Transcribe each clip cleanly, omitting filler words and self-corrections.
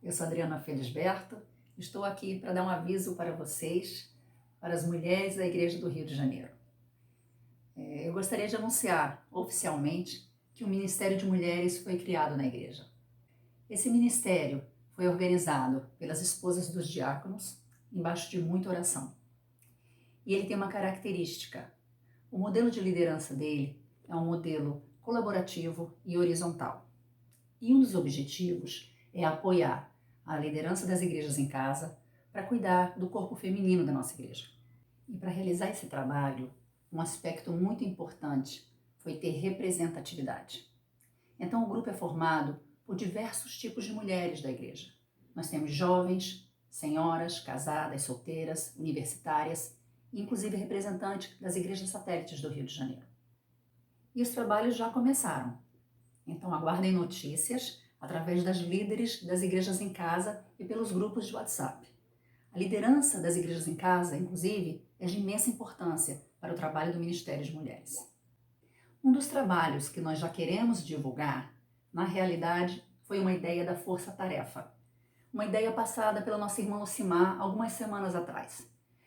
Eu sou Adriana Felisberto, estou aqui para dar um aviso para vocês, para as mulheres da Igreja do Rio de Janeiro. Eu gostaria de anunciar oficialmente que o Ministério de Mulheres foi criado na Igreja. Esse ministério foi organizado pelas esposas dos diáconos, embaixo de muita oração. E ele tem uma característica: o modelo de liderança dele é um modelo colaborativo e horizontal. E um dos objetivos é apoiar a liderança das igrejas em casa para cuidar do corpo feminino da nossa igreja. E para realizar esse trabalho, um aspecto muito importante foi ter representatividade. Então o grupo é formado por diversos tipos de mulheres da igreja. Nós temos jovens, senhoras, casadas, solteiras, universitárias, inclusive representantes das igrejas satélites do Rio de Janeiro. E os trabalhos já começaram. Então aguardem notícias através das líderes das igrejas em casa e pelos grupos de WhatsApp. A liderança das igrejas em casa, inclusive, é de imensa importância para o trabalho do Ministério de Mulheres. Um dos trabalhos que nós já queremos divulgar, na realidade, foi uma ideia da Força Tarefa. Uma ideia passada pela nossa irmã Lucimar algumas semanas atrás,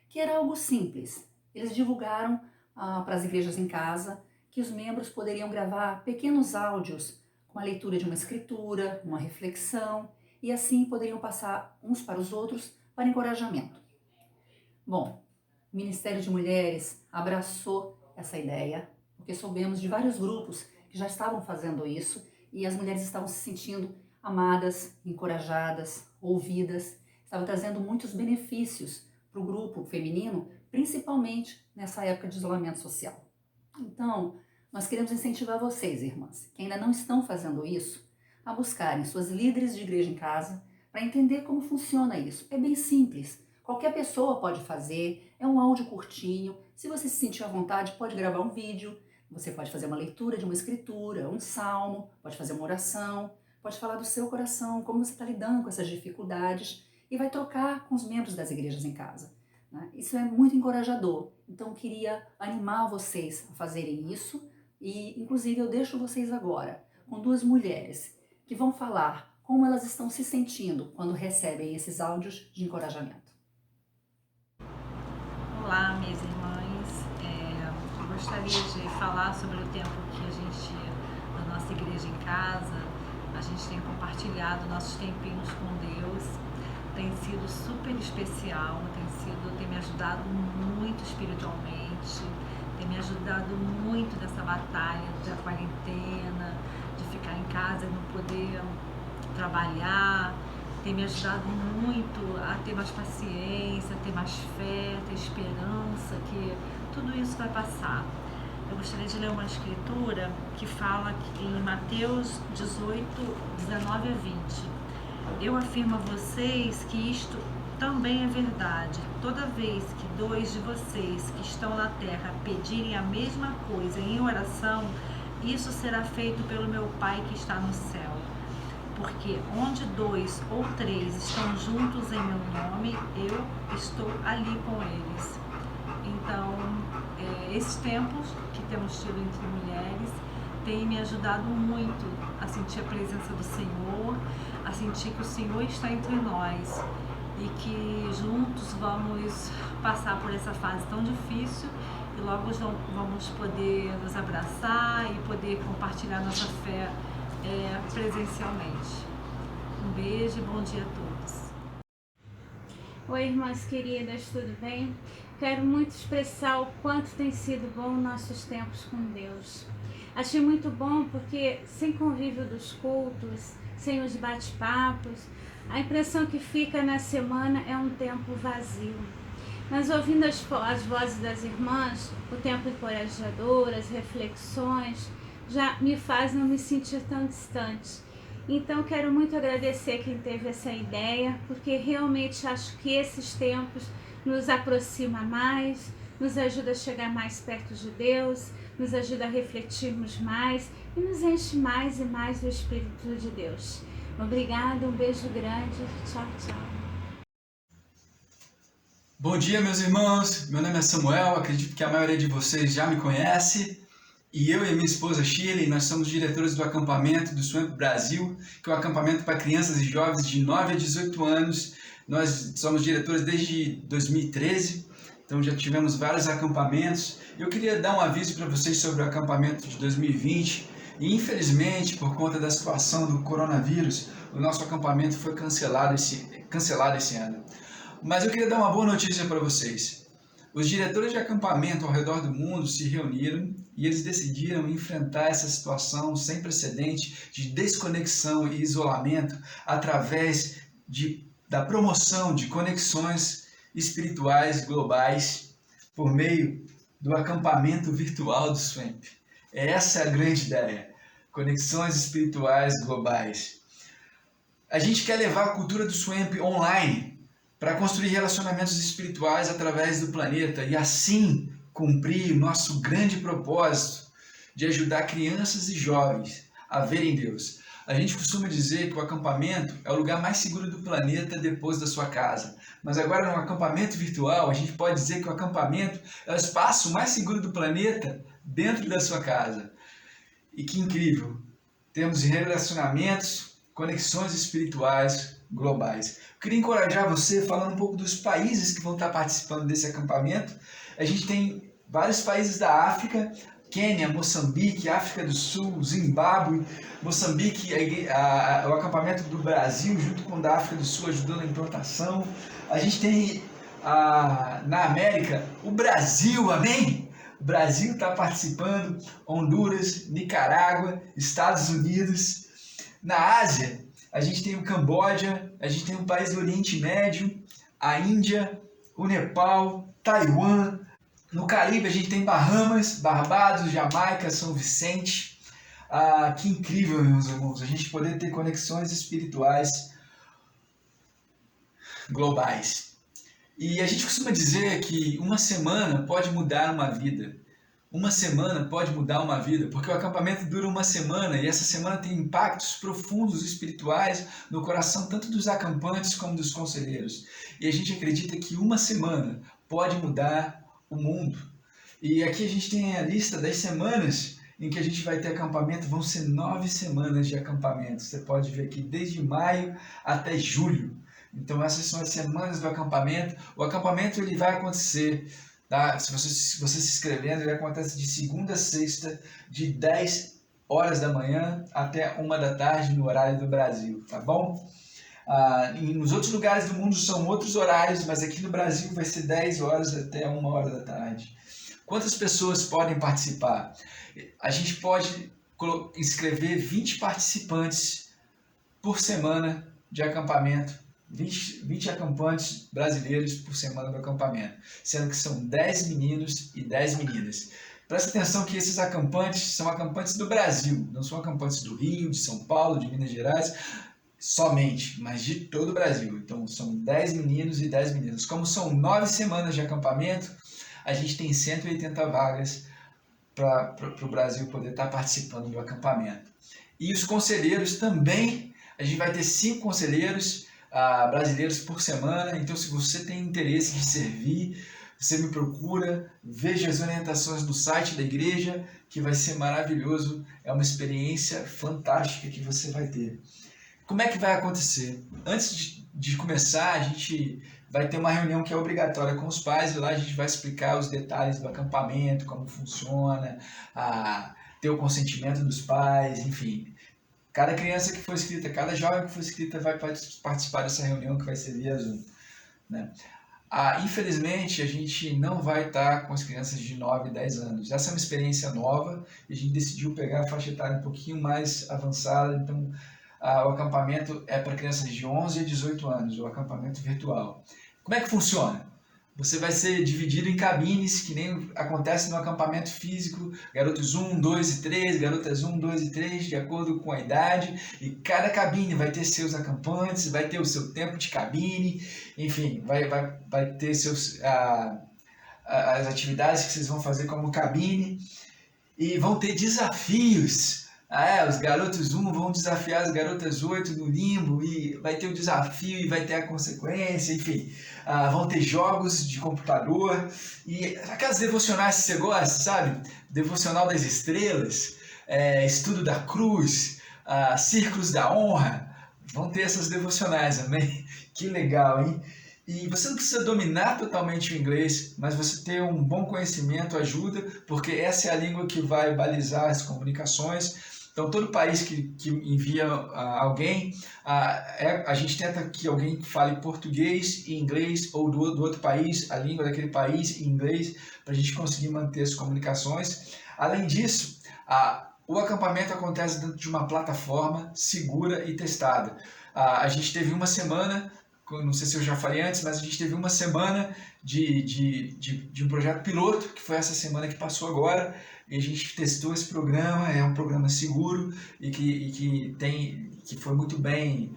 que era algo simples. Eles divulgaram para as igrejas em casa que os membros poderiam gravar pequenos áudios com a leitura de uma escritura, uma reflexão, e assim poderiam passar uns para os outros para encorajamento. Bom, o Ministério de Mulheres abraçou essa ideia, porque soubemos de vários grupos que já estavam fazendo isso e as mulheres estavam se sentindo amadas, encorajadas, ouvidas, estavam trazendo muitos benefícios para o grupo feminino, principalmente nessa época de isolamento social. Então, nós queremos incentivar vocês, irmãs, que ainda não estão fazendo isso, a buscarem suas líderes de igreja em casa para entender como funciona isso. É bem simples, qualquer pessoa pode fazer, é um áudio curtinho. Se você se sentir à vontade, pode gravar um vídeo, você pode fazer uma leitura de uma escritura, um salmo, pode fazer uma oração, pode falar do seu coração, como você está lidando com essas dificuldades e vai trocar com os membros das igrejas em casa. Isso é muito encorajador, então queria animar vocês a fazerem isso e inclusive eu deixo vocês agora com duas mulheres que vão falar como elas estão se sentindo quando recebem esses áudios de encorajamento. Olá, minhas irmãs, eu gostaria de falar sobre o tempo que a gente, na nossa igreja em casa, a gente tem compartilhado nossos tempinhos com Deus. Tem sido super especial, tem me ajudado muito espiritualmente, tem me ajudado muito nessa batalha da quarentena, de ficar em casa e não poder trabalhar, tem me ajudado muito a ter mais paciência, a ter mais fé, a ter esperança que tudo isso vai passar. Eu gostaria de ler uma escritura que fala em Mateus 18, 19 a 20. Eu afirmo a vocês que isto também é verdade. Toda vez que dois de vocês que estão na terra pedirem a mesma coisa em oração, isso será feito pelo meu Pai que está no céu. Porque onde dois ou três estão juntos em meu nome, eu estou ali com eles. Então, esses tempos que temos tido entre mulheres têm me ajudado muito a sentir a presença do Senhor, a sentir que o Senhor está entre nós e que juntos vamos passar por essa fase tão difícil e logo vamos poder nos abraçar e poder compartilhar nossa fé presencialmente. Um beijo e bom dia a todos. Oi, irmãs queridas, tudo bem? Quero muito expressar o quanto tem sido bom nossos tempos com Deus. Achei muito bom porque sem convívio dos cultos, sem os bate-papos, a impressão que fica na semana é um tempo vazio. Mas ouvindo as vozes das irmãs, o tempo encorajador, as reflexões, já me faz não me sentir tão distante. Então quero muito agradecer quem teve essa ideia, porque realmente acho que esses tempos nos aproxima mais, nos ajuda a chegar mais perto de Deus, nos ajuda a refletirmos mais e nos enche mais e mais do Espírito de Deus. Obrigada, um beijo grande, tchau, tchau. Bom dia, meus irmãos, meu nome é Samuel, acredito que a maioria de vocês já me conhece. E eu e minha esposa Shirley, nós somos diretores do acampamento do SWAMP Brasil, que é um acampamento para crianças e jovens de 9 a 18 anos. Nós somos diretores desde 2013, então já tivemos vários acampamentos. Eu queria dar um aviso para vocês sobre o acampamento de 2020. E infelizmente, por conta da situação do coronavírus, o nosso acampamento foi cancelado esse ano. Mas eu queria dar uma boa notícia para vocês. Os diretores de acampamento ao redor do mundo se reuniram e eles decidiram enfrentar essa situação sem precedente de desconexão e isolamento através da promoção de conexões espirituais globais por meio do acampamento virtual do SWAMP. Essa é a grande ideia, conexões espirituais globais. A gente quer levar a cultura do SWAMP online para construir relacionamentos espirituais através do planeta e assim cumprir nosso grande propósito de ajudar crianças e jovens a verem Deus. A gente costuma dizer que o acampamento é o lugar mais seguro do planeta depois da sua casa. Mas agora no acampamento virtual, a gente pode dizer que o acampamento é o espaço mais seguro do planeta dentro da sua casa. E que incrível! Temos relacionamentos, conexões espirituais globais. Eu queria encorajar você falando um pouco dos países que vão estar participando desse acampamento. A gente tem vários países da África, Quênia, Moçambique, África do Sul, Zimbábue, Moçambique, o acampamento do Brasil junto com o da África do Sul ajudando a implantação. A gente tem na América o Brasil, amém? O Brasil está participando, Honduras, Nicarágua, Estados Unidos. Na Ásia, a gente tem o Camboja, a gente tem um país do Oriente Médio, a Índia, o Nepal, Taiwan. No Caribe, a gente tem Bahamas, Barbados, Jamaica, São Vicente. Que incrível, meus irmãos, a gente poder ter conexões espirituais globais. E a gente costuma dizer que uma semana pode mudar uma vida. Uma semana pode mudar uma vida, porque o acampamento dura uma semana e essa semana tem impactos profundos espirituais no coração tanto dos acampantes como dos conselheiros. E a gente acredita que uma semana pode mudar o mundo. E aqui a gente tem a lista das semanas em que a gente vai ter acampamento. Vão ser 9 semanas de acampamento. Você pode ver aqui desde maio até julho. Então essas são as semanas do acampamento. O acampamento ele vai acontecer, tá? Se você se inscrevendo, ele acontece de segunda a sexta, de 10 horas da manhã até 1 da tarde no horário do Brasil, tá bom? Nos outros lugares do mundo são outros horários, mas aqui no Brasil vai ser 10 horas até 1 hora da tarde. Quantas pessoas podem participar? A gente pode inscrever 20 participantes por semana de acampamento, 20 acampantes brasileiros por semana do acampamento, sendo que são 10 meninos e 10 meninas. Presta atenção que esses acampantes são acampantes do Brasil, não são acampantes do Rio, de São Paulo, de Minas Gerais, somente, mas de todo o Brasil. Então são 10 meninos e 10 meninas. Como são 9 semanas de acampamento, a gente tem 180 vagas para o Brasil poder estar participando do acampamento. E os conselheiros também, a gente vai ter 5 conselheiros brasileiros por semana. Então se você tem interesse de servir, você me procura, veja as orientações do site da igreja, que vai ser maravilhoso, é uma experiência fantástica que você vai ter. Como é que vai acontecer? Antes de começar, a gente vai ter uma reunião que é obrigatória com os pais, e lá a gente vai explicar os detalhes do acampamento, como funciona, ter o consentimento dos pais, enfim. Cada criança que for inscrita, cada jovem que for inscrita vai participar dessa reunião que vai ser via Zoom, né? Infelizmente, a gente não vai estar com as crianças de 9 e 10 anos. Essa é uma experiência nova e a gente decidiu pegar a faixa etária um pouquinho mais avançada, então o acampamento é para crianças de 11 a 18 anos, o acampamento virtual. Como é que funciona? Você vai ser dividido em cabines, que nem acontece no acampamento físico, garotos 1, 2 e 3, garotas 1, 2 e 3, de acordo com a idade, e cada cabine vai ter seus acampantes, vai ter o seu tempo de cabine, enfim, vai ter as atividades que vocês vão fazer como cabine, e vão ter desafios os garotos 1 vão desafiar as garotas 8 no limbo, e vai ter o desafio e vai ter a consequência, enfim. Vão ter jogos de computador, e aquelas devocionais que você gosta, sabe? Devocional das estrelas, estudo da cruz, círculos da honra. Vão ter essas devocionais, amém? Que legal, hein? E você não precisa dominar totalmente o inglês, mas você ter um bom conhecimento ajuda, porque essa é a língua que vai balizar as comunicações. Então, todo país que envia alguém, a gente tenta que alguém fale português e inglês, ou do outro país, a língua daquele país e inglês, para a gente conseguir manter as comunicações. Além disso, o acampamento acontece dentro de uma plataforma segura e testada. A gente teve uma semana, não sei se eu já falei antes, mas a gente teve uma semana de um projeto piloto, que foi essa semana que passou agora, e a gente testou esse programa. É um programa seguro e que foi muito bem,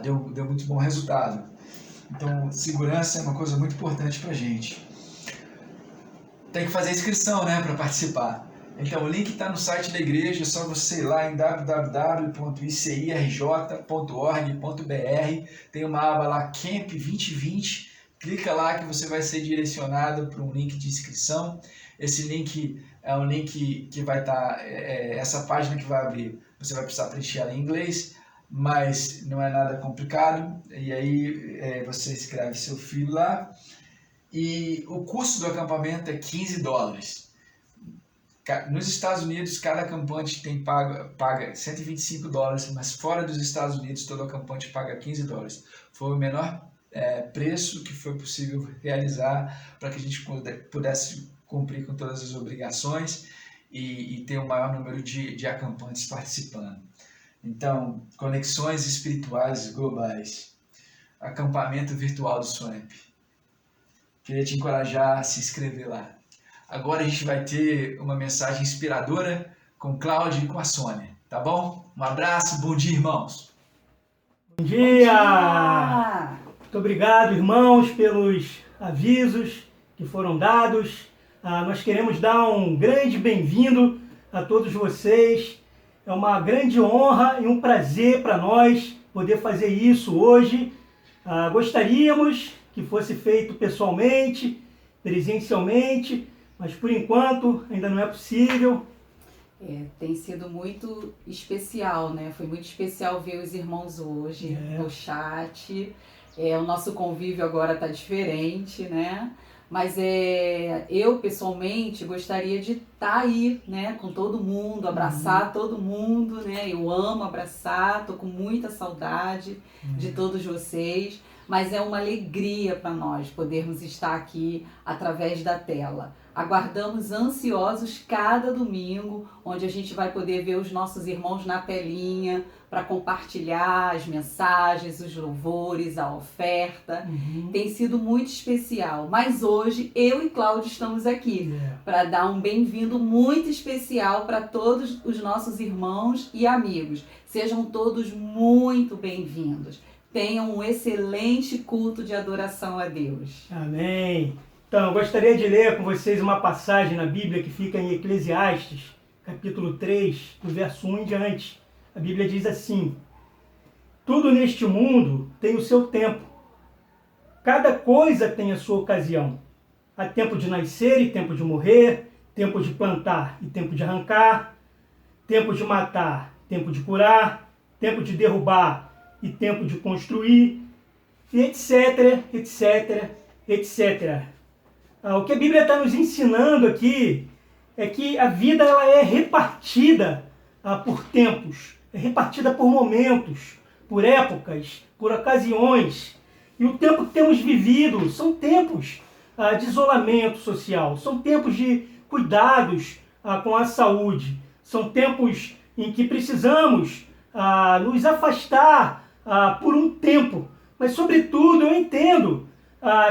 deu muito bom resultado. Então, segurança é uma coisa muito importante para a gente. Tem que fazer inscrição, né, para participar. Então, o link está no site da igreja, é só você ir lá em www.icirj.org.br, tem uma aba lá, Camp 2020, clica lá que você vai ser direcionado para um link de inscrição. Esse link é um link que vai estar, essa página que vai abrir, você vai precisar preencher ela em inglês, mas não é nada complicado, e aí você escreve seu filho lá, e o custo do acampamento é $15. Nos Estados Unidos, cada acampante paga $125, mas fora dos Estados Unidos, todo acampante paga $15. Foi o menor preço que foi possível realizar para que a gente pudesse cumprir com todas as obrigações e ter o maior número de acampantes participando. Então, conexões espirituais globais, acampamento virtual do Swamp. Queria te encorajar a se inscrever lá. Agora a gente vai ter uma mensagem inspiradora com o Cláudio e com a Sônia, tá bom? Um abraço, bom dia, irmãos! Bom dia! Muito obrigado, irmãos, pelos avisos que foram dados. Nós queremos dar um grande bem-vindo a todos vocês. É uma grande honra e um prazer para nós poder fazer isso hoje. Gostaríamos que fosse feito pessoalmente, presencialmente, mas por enquanto ainda não é possível. Tem sido muito especial, né? Foi muito especial ver os irmãos hoje no chat. O nosso convívio agora está diferente, né? Mas eu pessoalmente gostaria de estar aí, né? Com todo mundo, abraçar todo mundo, né? Eu amo abraçar, tô com muita saudade de todos vocês. Mas é uma alegria para nós podermos estar aqui através da tela. Aguardamos ansiosos cada domingo, onde a gente vai poder ver os nossos irmãos na telinha para compartilhar as mensagens, os louvores, a oferta. Tem sido muito especial. Mas hoje eu e Cláudio estamos aqui para dar um bem-vindo muito especial para todos os nossos irmãos e amigos. Sejam todos muito bem-vindos. Tenham um excelente culto de adoração a Deus. Amém. Então, eu gostaria de ler com vocês uma passagem na Bíblia que fica em Eclesiastes, capítulo 3, do verso 1 em diante. A Bíblia diz assim: tudo neste mundo tem o seu tempo. Cada coisa tem a sua ocasião. Há tempo de nascer e tempo de morrer, tempo de plantar e tempo de arrancar, tempo de matar, tempo de curar, tempo de derrubar e tempo de construir, e etc, etc, etc. O que a Bíblia está nos ensinando aqui é que a vida ela é repartida por tempos, é repartida por momentos, por épocas, por ocasiões. E o tempo que temos vivido são tempos de isolamento social, são tempos de cuidados com a saúde, são tempos em que precisamos nos afastar por um tempo, mas sobretudo eu entendo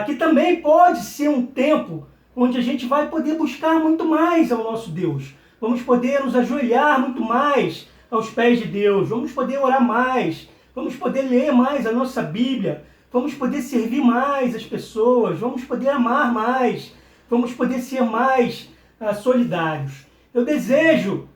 que também pode ser um tempo onde a gente vai poder buscar muito mais ao nosso Deus, vamos poder nos ajoelhar muito mais aos pés de Deus, vamos poder orar mais, vamos poder ler mais a nossa Bíblia, vamos poder servir mais as pessoas, vamos poder amar mais, vamos poder ser mais solidários. Eu desejo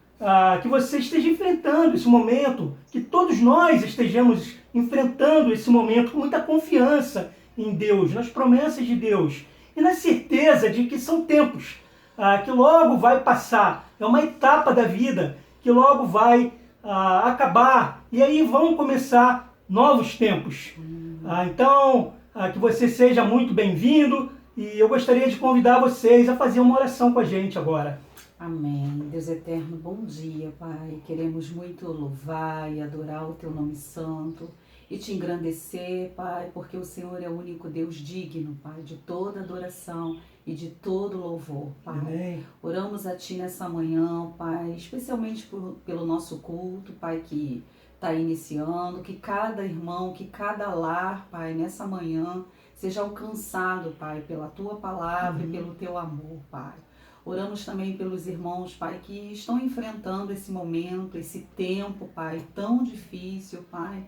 que você esteja enfrentando esse momento, que todos nós estejamos enfrentando esse momento com muita confiança em Deus, nas promessas de Deus e na certeza de que são tempos que logo vai passar, é uma etapa da vida que logo vai acabar e aí vão começar novos tempos. Então, que você seja muito bem-vindo e eu gostaria de convidar vocês a fazer uma oração com a gente agora. Amém. Deus eterno, bom dia, Pai. Queremos muito louvar e adorar o Teu nome santo e Te engrandecer, Pai, porque o Senhor é o único Deus digno, Pai, de toda adoração e de todo louvor, Pai. Amém. Oramos a Ti nessa manhã, Pai, especialmente pelo nosso culto, Pai, que está iniciando, que cada irmão, que cada lar, Pai, nessa manhã seja alcançado, Pai, pela Tua palavra e pelo Teu amor, Pai. Oramos também pelos irmãos, Pai, que estão enfrentando esse momento, esse tempo, Pai, tão difícil, Pai.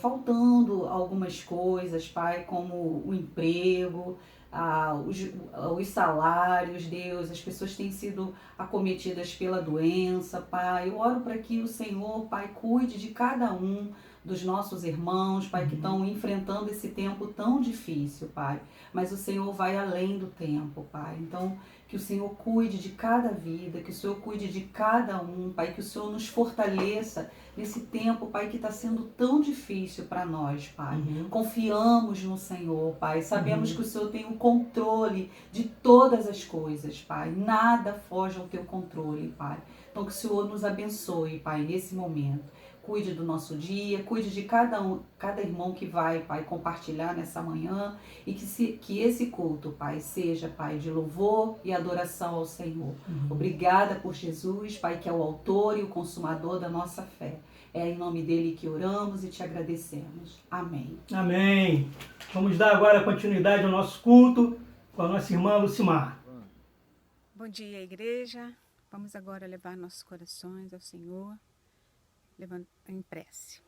Faltando algumas coisas, Pai, como o emprego, os salários, Deus, as pessoas têm sido acometidas pela doença, Pai. Eu oro para que o Senhor, Pai, cuide de cada um dos nossos irmãos, Pai, que estão enfrentando esse tempo tão difícil, Pai. Mas o Senhor vai além do tempo, Pai. Então, que o Senhor cuide de cada vida, que o Senhor cuide de cada um, Pai, que o Senhor nos fortaleça nesse tempo, Pai, que está sendo tão difícil para nós, Pai. Confiamos no Senhor, Pai. Sabemos que o Senhor tem o controle de todas as coisas, Pai. Nada foge ao teu controle, Pai. Então, que o Senhor nos abençoe, Pai, nesse momento. Cuide do nosso dia, cuide de cada irmão que vai, Pai, compartilhar nessa manhã e que esse culto, Pai, seja, Pai, de louvor e adoração ao Senhor. Obrigada por Jesus, Pai, que é o autor e o consumador da nossa fé. É em nome dele que oramos e te agradecemos. Amém. Amém. Vamos dar agora continuidade ao nosso culto com a nossa irmã Lucimar. Bom dia, igreja. Vamos agora levar nossos corações ao Senhor, levando em prece.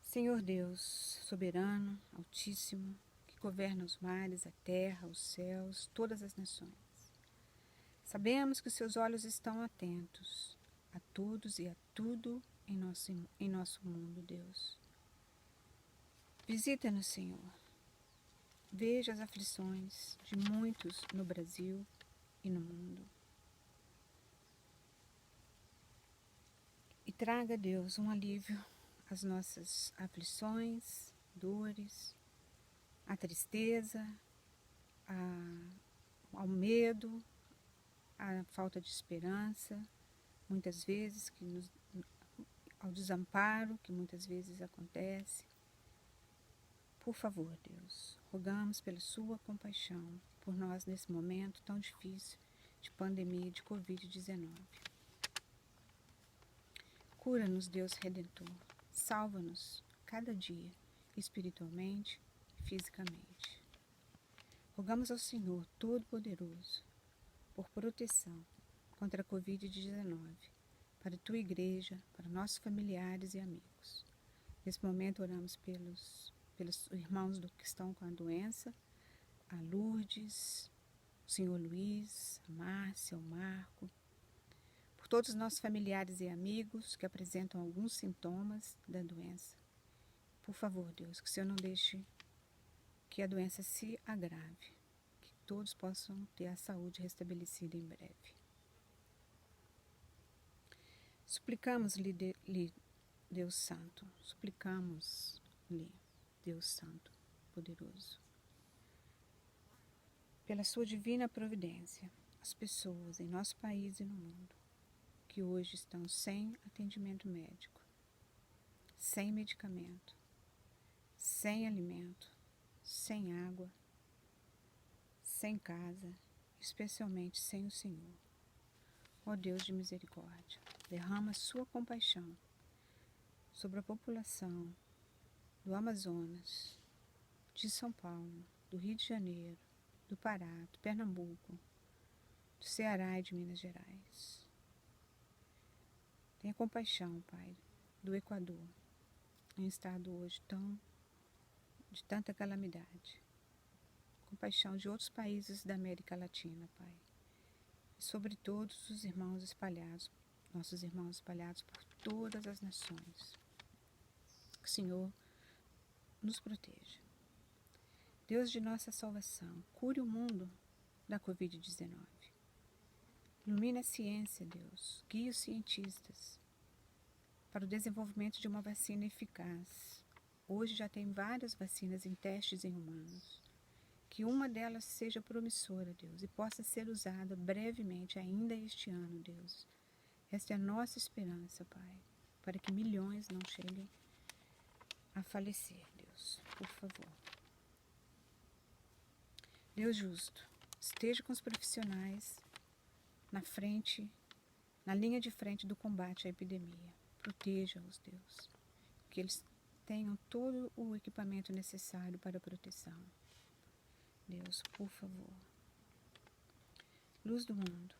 Senhor Deus, soberano, altíssimo, que governa os mares, a terra, os céus, todas as nações. Sabemos que os seus olhos estão atentos a todos e a tudo em nosso mundo, Deus. Visita-nos, Senhor. Veja as aflições de muitos no Brasil e no mundo. E traga, Deus, um alívio às nossas aflições, dores, à tristeza, ao medo, à falta de esperança, muitas vezes, ao desamparo que muitas vezes acontece. Por favor, Deus, rogamos pela sua compaixão por nós nesse momento tão difícil de pandemia de Covid-19. Cura-nos, Deus Redentor, salva-nos cada dia, espiritualmente e fisicamente. Rogamos ao Senhor Todo-Poderoso por proteção contra a Covid-19, para a tua igreja, para nossos familiares e amigos. Nesse momento oramos pelos irmãos que estão com a doença, a Lourdes, o Senhor Luiz, a Márcia, o Marco, por todos os nossos familiares e amigos que apresentam alguns sintomas da doença. Por favor, Deus, que o Senhor não deixe que a doença se agrave, que todos possam ter a saúde restabelecida em breve. Suplicamos-lhe, Deus Santo, suplicamos-lhe, Deus Santo, poderoso, pela sua divina providência, as pessoas em nosso país e no mundo, que hoje estão sem atendimento médico, sem medicamento, sem alimento, sem água, sem casa, especialmente sem o Senhor. Ó Deus de misericórdia, derrama sua compaixão sobre a população do Amazonas, de São Paulo, do Rio de Janeiro, do Pará, do Pernambuco, do Ceará e de Minas Gerais. Tenha compaixão, Pai, do Equador, em um estado hoje de tanta calamidade. Compaixão de outros países da América Latina, Pai. e sobre todos os irmãos espalhados, nossos irmãos espalhados por todas as nações. Que o Senhor nos proteja. Deus de nossa salvação, cure o mundo da Covid-19. Ilumine a ciência, Deus. Guie os cientistas para o desenvolvimento de uma vacina eficaz. Hoje já tem várias vacinas em testes em humanos. Que uma delas seja promissora, Deus, e possa ser usada brevemente ainda este ano, Deus. Esta é a nossa esperança, Pai, para que milhões não cheguem a falecer, Deus, por favor. Deus justo, esteja com os profissionais na linha de frente do combate à epidemia. Proteja-os, Deus, que eles tenham todo o equipamento necessário para a proteção. Deus, por favor. Luz do mundo,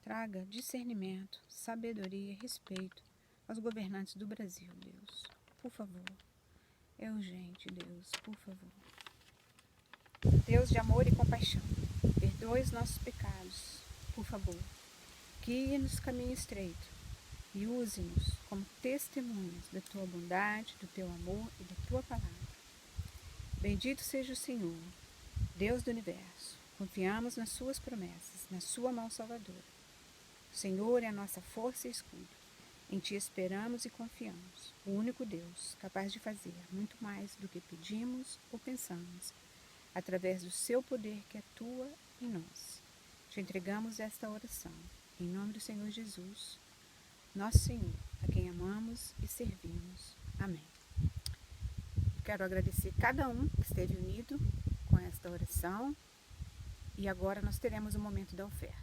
traga discernimento, sabedoria e respeito aos governantes do Brasil, Deus. Por favor. É urgente, Deus, por favor. Deus de amor e compaixão, perdoe os nossos pecados, por favor. Guie-nos caminho estreito e use-nos como testemunhas da tua bondade, do teu amor e da tua palavra. Bendito seja o Senhor, Deus do universo. Confiamos nas suas promessas, na sua mão salvadora. O Senhor é a nossa força e escudo. Em ti esperamos e confiamos, o único Deus capaz de fazer muito mais do que pedimos ou pensamos, através do seu poder que atua em nós. Te entregamos esta oração, em nome do Senhor Jesus, nosso Senhor, a quem amamos e servimos. Amém. Quero agradecer cada um que esteve unido com esta oração e agora nós teremos o momento da oferta.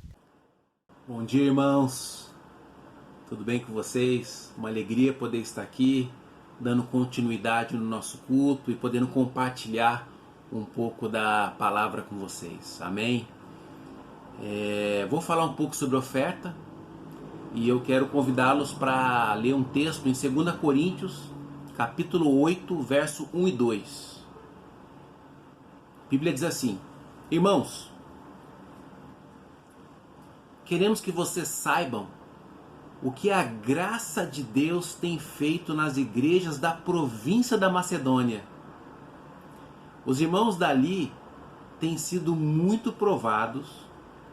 Bom dia, irmãos. Tudo bem com vocês? Uma alegria poder estar aqui, dando continuidade no nosso culto e podendo compartilhar um pouco da palavra com vocês. Amém? Vou falar um pouco sobre oferta e eu quero convidá-los para ler um texto em 2 Coríntios, capítulo 8, verso 1 e 2. A Bíblia diz assim: Irmãos, queremos que vocês saibam o que a graça de Deus tem feito nas igrejas da província da Macedônia. Os irmãos dali têm sido muito provados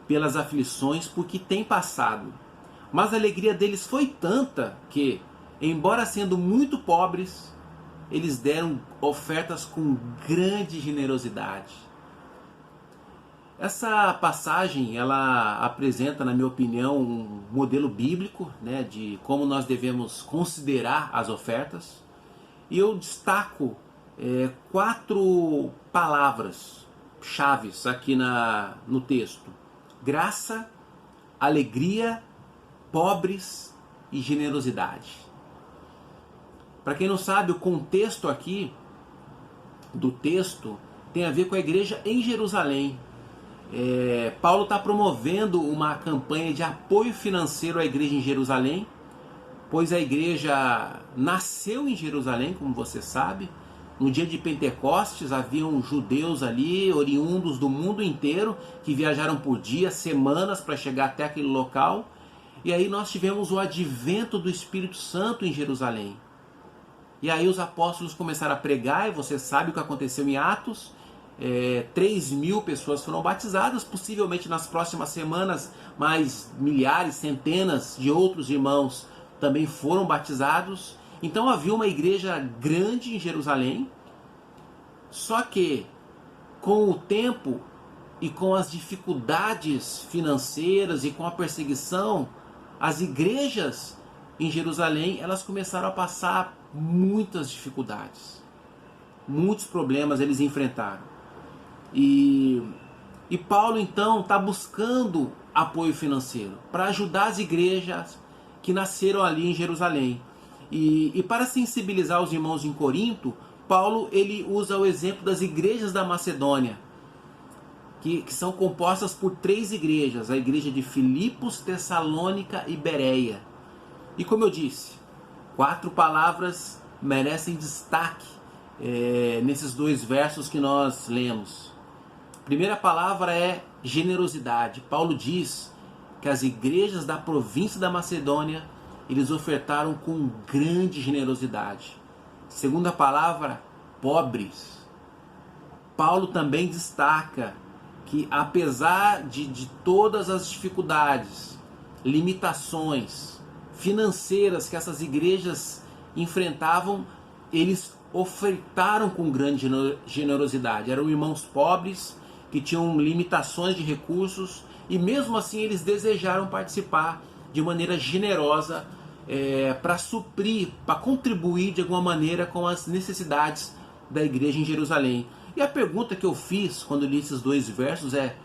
pelas aflições por que têm passado, mas a alegria deles foi tanta que, embora sendo muito pobres, eles deram ofertas com grande generosidade. Essa passagem, ela apresenta, na minha opinião, um modelo bíblico, né, de como nós devemos considerar as ofertas. E eu destaco 4 palavras chaves aqui no texto: graça, alegria, pobres e generosidade. Para quem não sabe, o contexto aqui do texto tem a ver com a igreja em Jerusalém. Paulo está promovendo uma campanha de apoio financeiro à igreja em Jerusalém, pois a igreja nasceu em Jerusalém, como você sabe. No dia de Pentecostes haviam judeus ali, oriundos do mundo inteiro, que viajaram por dias, semanas para chegar até aquele local. E aí nós tivemos o advento do Espírito Santo em Jerusalém. E aí os apóstolos começaram a pregar, e você sabe o que aconteceu em Atos. 3.000 pessoas foram batizadas, possivelmente nas próximas semanas mais milhares, centenas de outros irmãos também foram batizados. Então havia uma igreja grande em Jerusalém, só que com o tempo e com as dificuldades financeiras e com a perseguição, as igrejas em Jerusalém, elas começaram a passar muitas dificuldades, muitos problemas eles enfrentaram. E Paulo então está buscando apoio financeiro para ajudar as igrejas que nasceram ali em Jerusalém. E para sensibilizar os irmãos em Corinto, Paulo ele usa o exemplo das igrejas da Macedônia, que são compostas por 3 igrejas: a igreja de Filipos, Tessalônica e Bereia. E como eu disse, 4 palavras merecem destaque nesses 2 versos que nós lemos. A primeira palavra é generosidade. Paulo diz que as igrejas da província da Macedônia, eles ofertaram com grande generosidade. Segunda palavra, pobres. Paulo também destaca que apesar de todas as dificuldades, limitações financeiras que essas igrejas enfrentavam, eles ofertaram com grande generosidade. Eram irmãos pobres que tinham limitações de recursos e mesmo assim eles desejaram participar de maneira generosa para suprir, para contribuir de alguma maneira com as necessidades da igreja em Jerusalém. E a pergunta que eu fiz quando li esses 2 versos é: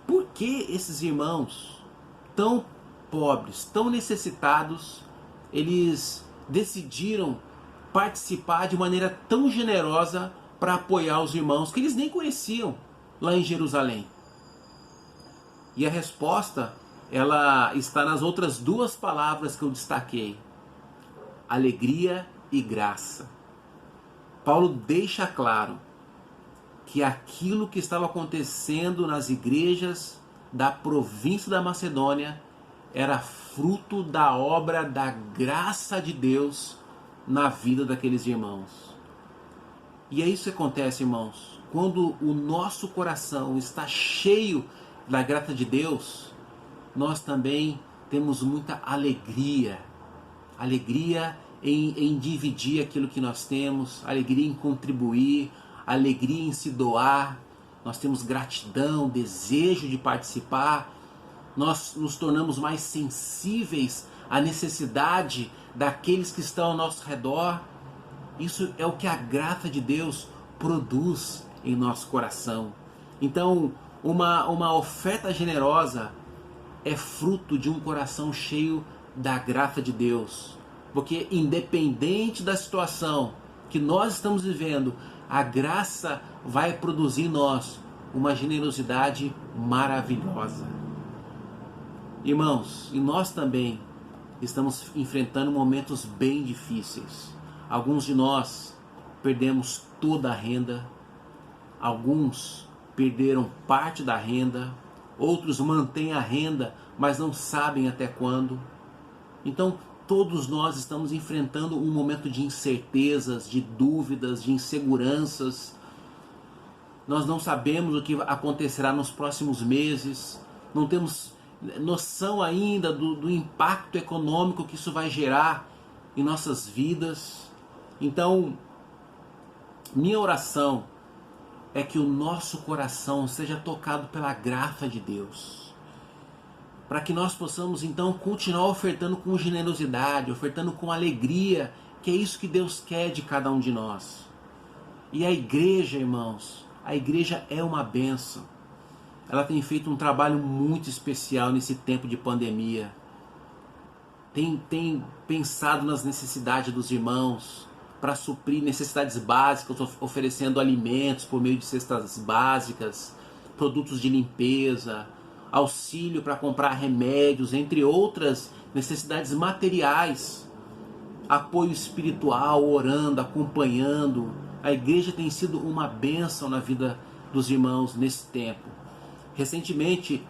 por que esses irmãos tão pobres, tão necessitados, eles decidiram participar de maneira tão generosa para apoiar os irmãos que eles nem conheciam lá em Jerusalém? E a resposta, ela está nas outras 2 palavras que eu destaquei: alegria e graça. Paulo deixa claro que aquilo que estava acontecendo nas igrejas da província da Macedônia era fruto da obra da graça de Deus na vida daqueles irmãos. E é isso que acontece, irmãos. Quando o nosso coração está cheio da graça de Deus, nós também temos muita alegria. Alegria em dividir aquilo que nós temos, alegria em contribuir, alegria em se doar. Nós temos gratidão, desejo de participar. Nós nos tornamos mais sensíveis à necessidade daqueles que estão ao nosso redor. Isso é o que a graça de Deus produz em nosso coração. Então, uma oferta generosa é fruto de um coração cheio da graça de Deus. Porque independente da situação que nós estamos vivendo, a graça vai produzir em nós uma generosidade maravilhosa. Irmãos, e nós também estamos enfrentando momentos bem difíceis. Alguns de nós perdemos toda a renda, alguns perderam parte da renda, outros mantêm a renda, mas não sabem até quando. Então, todos nós estamos enfrentando um momento de incertezas, de dúvidas, de inseguranças. Nós não sabemos o que acontecerá nos próximos meses, não temos noção ainda do impacto econômico que isso vai gerar em nossas vidas. Então, minha oração é que o nosso coração seja tocado pela graça de Deus, para que nós possamos então continuar ofertando com generosidade, ofertando com alegria, que é isso que Deus quer de cada um de nós. E a igreja, irmãos, a igreja é uma bênção. Ela tem feito um trabalho muito especial nesse tempo de pandemia. Tem pensado nas necessidades dos irmãos, para suprir necessidades básicas, oferecendo alimentos por meio de cestas básicas, produtos de limpeza, auxílio para comprar remédios, entre outras necessidades materiais, apoio espiritual, orando, acompanhando. A igreja tem sido uma bênção na vida dos irmãos nesse tempo. Recentemente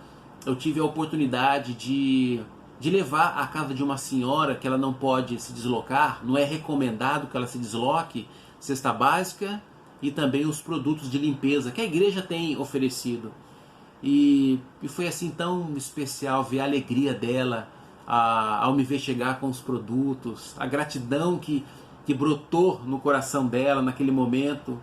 eu tive a oportunidade de levar à casa de uma senhora que ela não pode se deslocar, não é recomendado que ela se desloque, cesta básica e também os produtos de limpeza que a igreja tem oferecido. E foi assim tão especial ver a alegria dela ao me ver chegar com os produtos, a gratidão que brotou no coração dela naquele momento.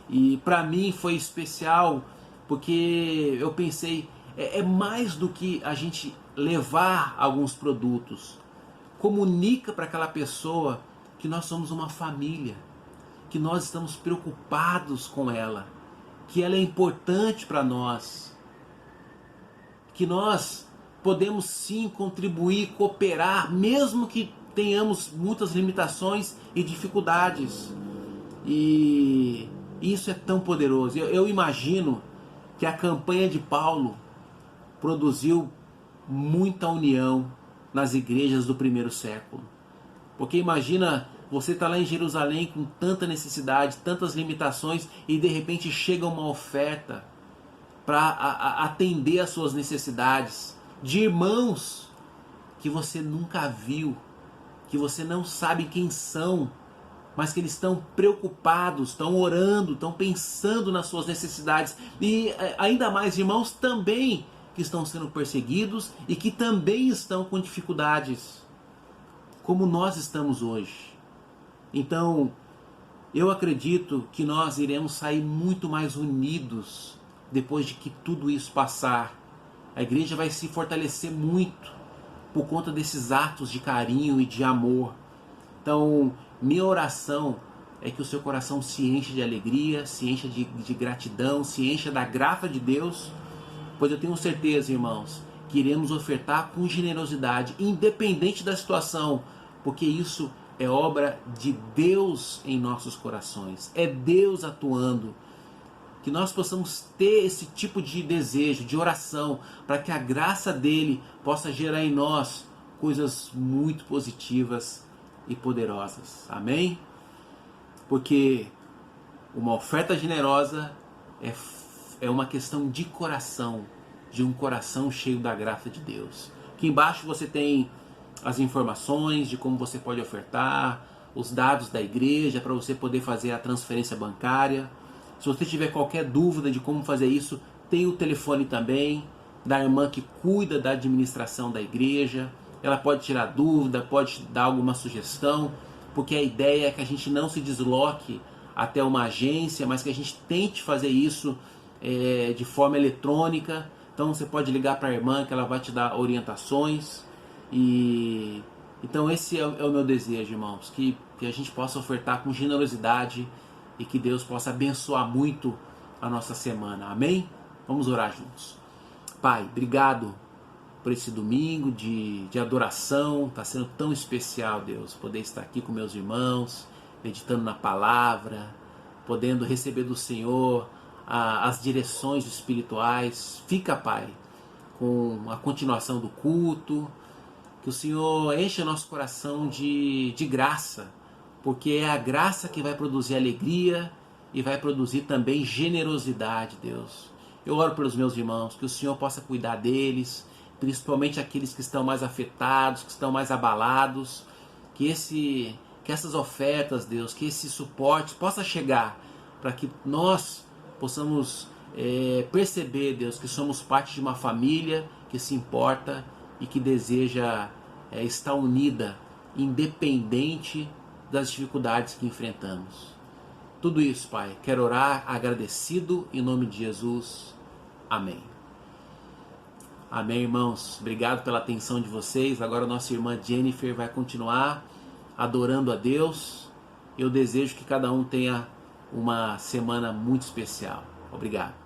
E para mim foi especial porque eu pensei, é mais do que a gente levar alguns produtos. Comunica para aquela pessoa que nós somos uma família, que nós estamos preocupados com ela, que ela é importante para nós, que nós podemos sim contribuir, cooperar, mesmo que tenhamos muitas limitações e dificuldades. E isso é tão poderoso. Eu imagino que a campanha de Paulo produziu muita união nas igrejas do primeiro século. Porque imagina, você está lá em Jerusalém com tanta necessidade, tantas limitações, e de repente chega uma oferta para atender às suas necessidades. de irmãos que você nunca viu, que você não sabe quem são, mas que eles estão preocupados, estão orando, estão pensando nas suas necessidades. E ainda mais irmãos também que estão sendo perseguidos e que também estão com dificuldades, como nós estamos hoje. Então, eu acredito que nós iremos sair muito mais unidos depois de que tudo isso passar. A igreja vai se fortalecer muito por conta desses atos de carinho e de amor. Então, minha oração é que o seu coração se encha de alegria, se encha de gratidão, se encha da graça de Deus, pois eu tenho certeza, irmãos, que iremos ofertar com generosidade, independente da situação, porque isso é obra de Deus em nossos corações, é Deus atuando. Que nós possamos ter esse tipo de desejo, de oração, para que a graça dele possa gerar em nós coisas muito positivas e poderosas. Amém? Porque uma oferta generosa é uma questão de coração, de um coração cheio da graça de Deus. Aqui embaixo você tem as informações de como você pode ofertar, os dados da igreja para você poder fazer a transferência bancária. Se você tiver qualquer dúvida de como fazer isso, tem o telefone também da irmã que cuida da administração da igreja. Ela pode tirar dúvida, pode dar alguma sugestão, porque a ideia é que a gente não se desloque até uma agência, mas que a gente tente fazer isso de forma eletrônica. Então você pode ligar para a irmã que ela vai te dar orientações. Então esse é o meu desejo, irmãos, que a gente possa ofertar com generosidade e que Deus possa abençoar muito a nossa semana. Amém? Vamos orar juntos. Pai, obrigado por esse domingo de adoração. Está sendo tão especial, Deus, poder estar aqui com meus irmãos, meditando na palavra, podendo receber do Senhor as direções espirituais. Fica, Pai, com a continuação do culto. Que o Senhor encha nosso coração de graça, porque é a graça que vai produzir alegria e vai produzir também generosidade, Deus. Eu oro pelos meus irmãos, que o Senhor possa cuidar deles, principalmente aqueles que estão mais afetados, que estão mais abalados, que essas ofertas, Deus, que esse suporte possa chegar, para que nós possamos perceber, Deus, que somos parte de uma família que se importa e que deseja estar unida, independente das dificuldades que enfrentamos. Tudo isso, Pai, quero orar agradecido em nome de Jesus. Amém. Amém, irmãos. Obrigado pela atenção de vocês. Agora nossa irmã Jennifer vai continuar adorando a Deus. Eu desejo que cada um tenha uma semana muito especial. Obrigado.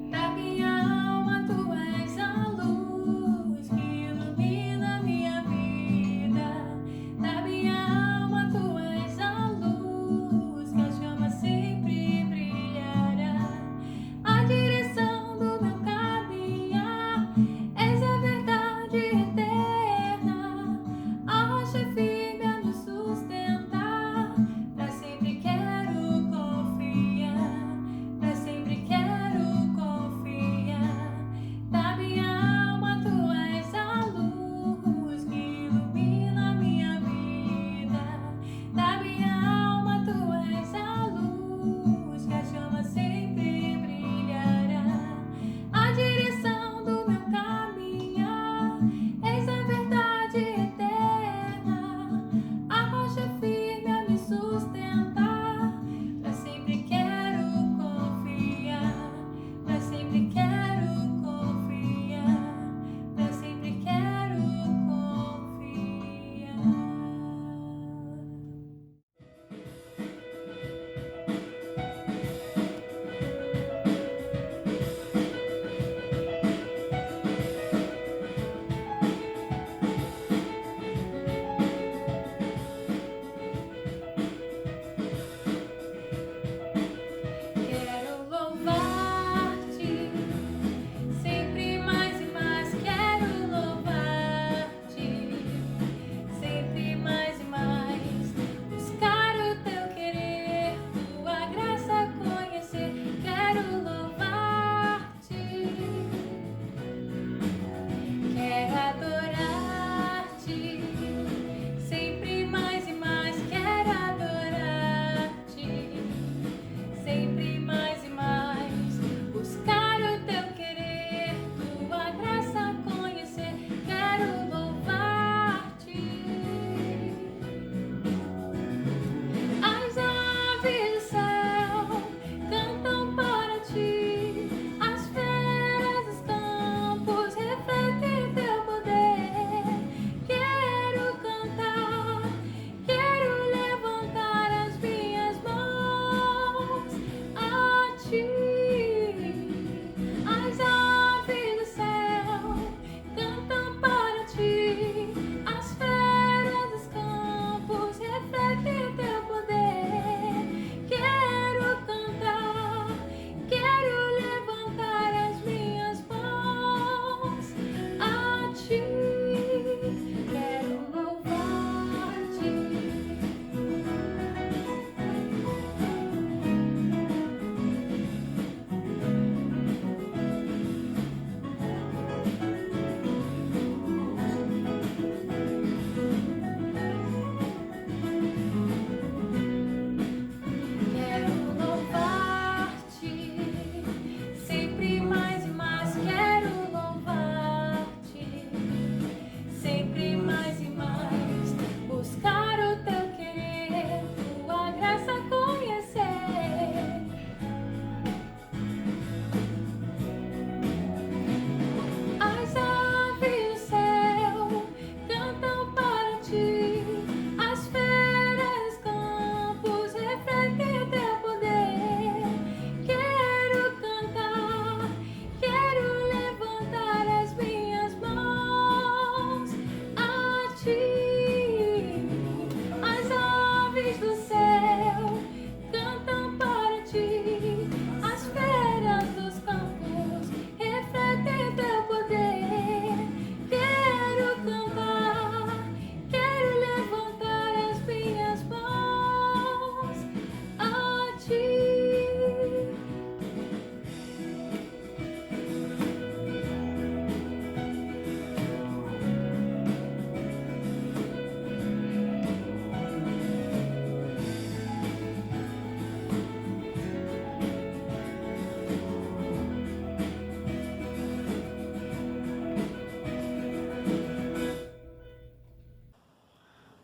Da minha alma tu és a luz que ilumina minha vida.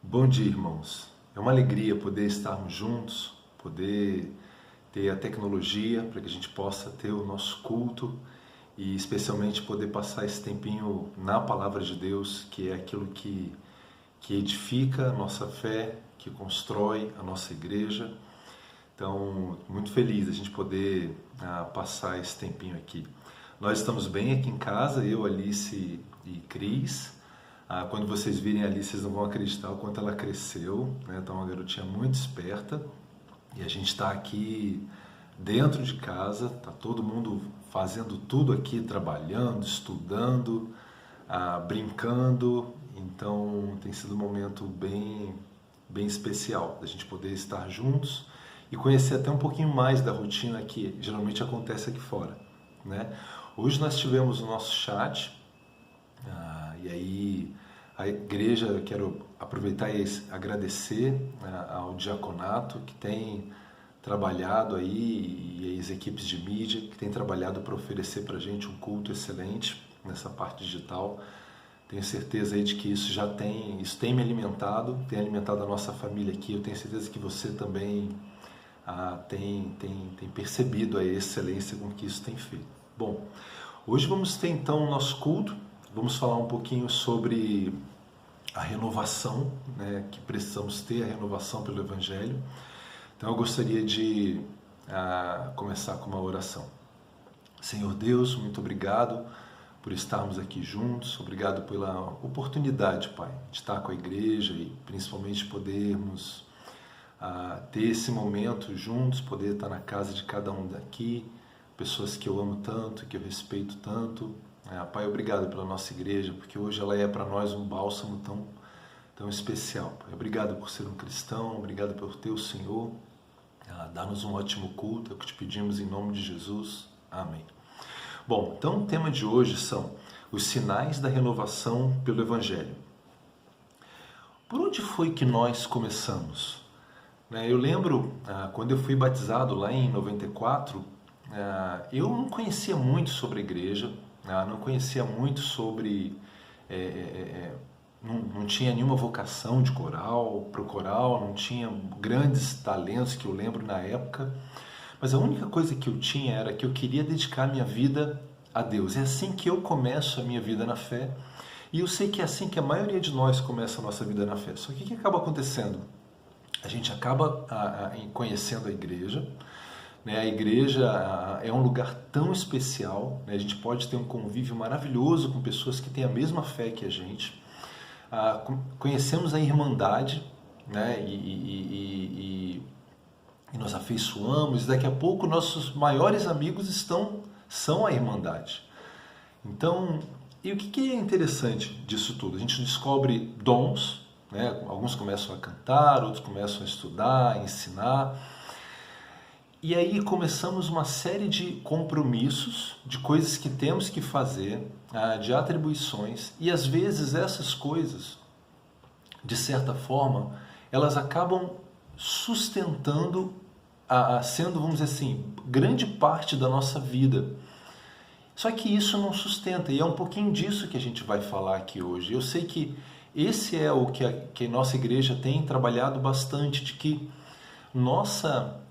Bom dia, irmãos. É uma alegria poder estarmos juntos, poder ter a tecnologia para que a gente possa ter o nosso culto e especialmente poder passar esse tempinho na Palavra de Deus, que é aquilo que edifica a nossa fé, que constrói a nossa igreja. Então, muito feliz a gente poder passar esse tempinho aqui. Nós estamos bem aqui em casa, eu, Alice e Cris. Quando vocês virem ali, vocês não vão acreditar o quanto ela cresceu, né? Então, uma garotinha muito esperta. E a gente está aqui dentro de casa, está todo mundo fazendo tudo aqui, trabalhando, estudando, brincando. Então, tem sido um momento bem especial da gente poder estar juntos e conhecer até um pouquinho mais da rotina que geralmente acontece aqui fora, né? Hoje nós tivemos o nosso chat, e aí a igreja, quero aproveitar e agradecer ao diaconato que tem trabalhado aí, e as equipes de mídia que tem trabalhado para oferecer para a gente um culto excelente nessa parte digital. Tenho certeza aí de que isso tem me alimentado, tem alimentado a nossa família aqui. Eu tenho certeza que você também tem percebido a excelência com que isso tem feito. Bom, hoje vamos ter então o nosso culto, vamos falar um pouquinho sobre a renovação, né, que precisamos ter, a renovação pelo Evangelho. Então eu gostaria de começar com uma oração. Senhor Deus, muito obrigado por estarmos aqui juntos, obrigado pela oportunidade, Pai, de estar com a igreja e principalmente podermos ter esse momento juntos, poder estar na casa de cada um daqui, pessoas que eu amo tanto, que eu respeito tanto. Pai, obrigado pela nossa igreja, porque hoje ela é para nós um bálsamo tão especial. Pai, obrigado por ser um cristão, obrigado por ter o Senhor. Dá-nos um ótimo culto, é o que te pedimos em nome de Jesus. Amém. Bom, então o tema de hoje são os sinais da renovação pelo Evangelho. Por onde foi que nós começamos? Eu lembro, quando eu fui batizado lá em 94, eu não conhecia muito sobre a igreja, não conhecia muito sobre... Não tinha nenhuma vocação de coral, pro coral, não tinha grandes talentos que eu lembro na época, mas a única coisa que eu tinha era que eu queria dedicar minha vida a Deus. É assim que eu começo a minha vida na fé, e eu sei que é assim que a maioria de nós começa a nossa vida na fé. Só que o que acaba acontecendo? A gente acaba conhecendo a igreja, né? A igreja é um lugar tão especial, né? A gente pode ter um convívio maravilhoso com pessoas que têm a mesma fé que a gente. Conhecemos a irmandade, né? E nos afeiçoamos, e daqui a pouco nossos maiores amigos são a irmandade. Então, e o que é interessante disso tudo? A gente descobre dons, né? Alguns começam a cantar, outros começam a estudar, a ensinar, e aí começamos uma série de compromissos, de coisas que temos que fazer, de atribuições, e às vezes essas coisas, de certa forma, elas acabam sustentando, sendo, vamos dizer assim, grande parte da nossa vida. Só que isso não sustenta, e é um pouquinho disso que a gente vai falar aqui hoje. Eu sei que esse é o que a nossa igreja tem trabalhado bastante, de que nossa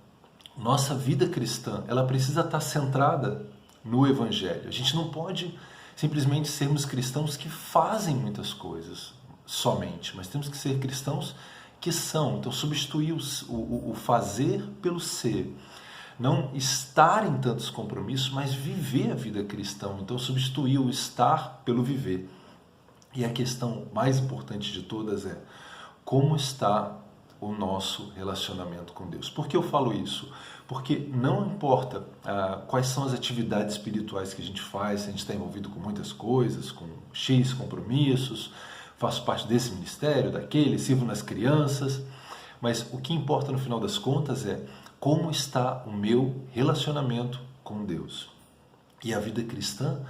vida cristã, ela precisa estar centrada no Evangelho. A gente não pode simplesmente sermos cristãos que fazem muitas coisas somente, mas temos que ser cristãos que são. Então, substituir o fazer pelo ser. Não estar em tantos compromissos, mas viver a vida cristã. Então, substituir o estar pelo viver. E a questão mais importante de todas é como está o nosso relacionamento com Deus. Por que eu falo isso? Porque não importa quais são as atividades espirituais que a gente faz, se a gente está envolvido com muitas coisas, com X compromissos, faço parte desse ministério, daquele, sirvo nas crianças, mas o que importa no final das contas é como está o meu relacionamento com Deus. E a vida cristã,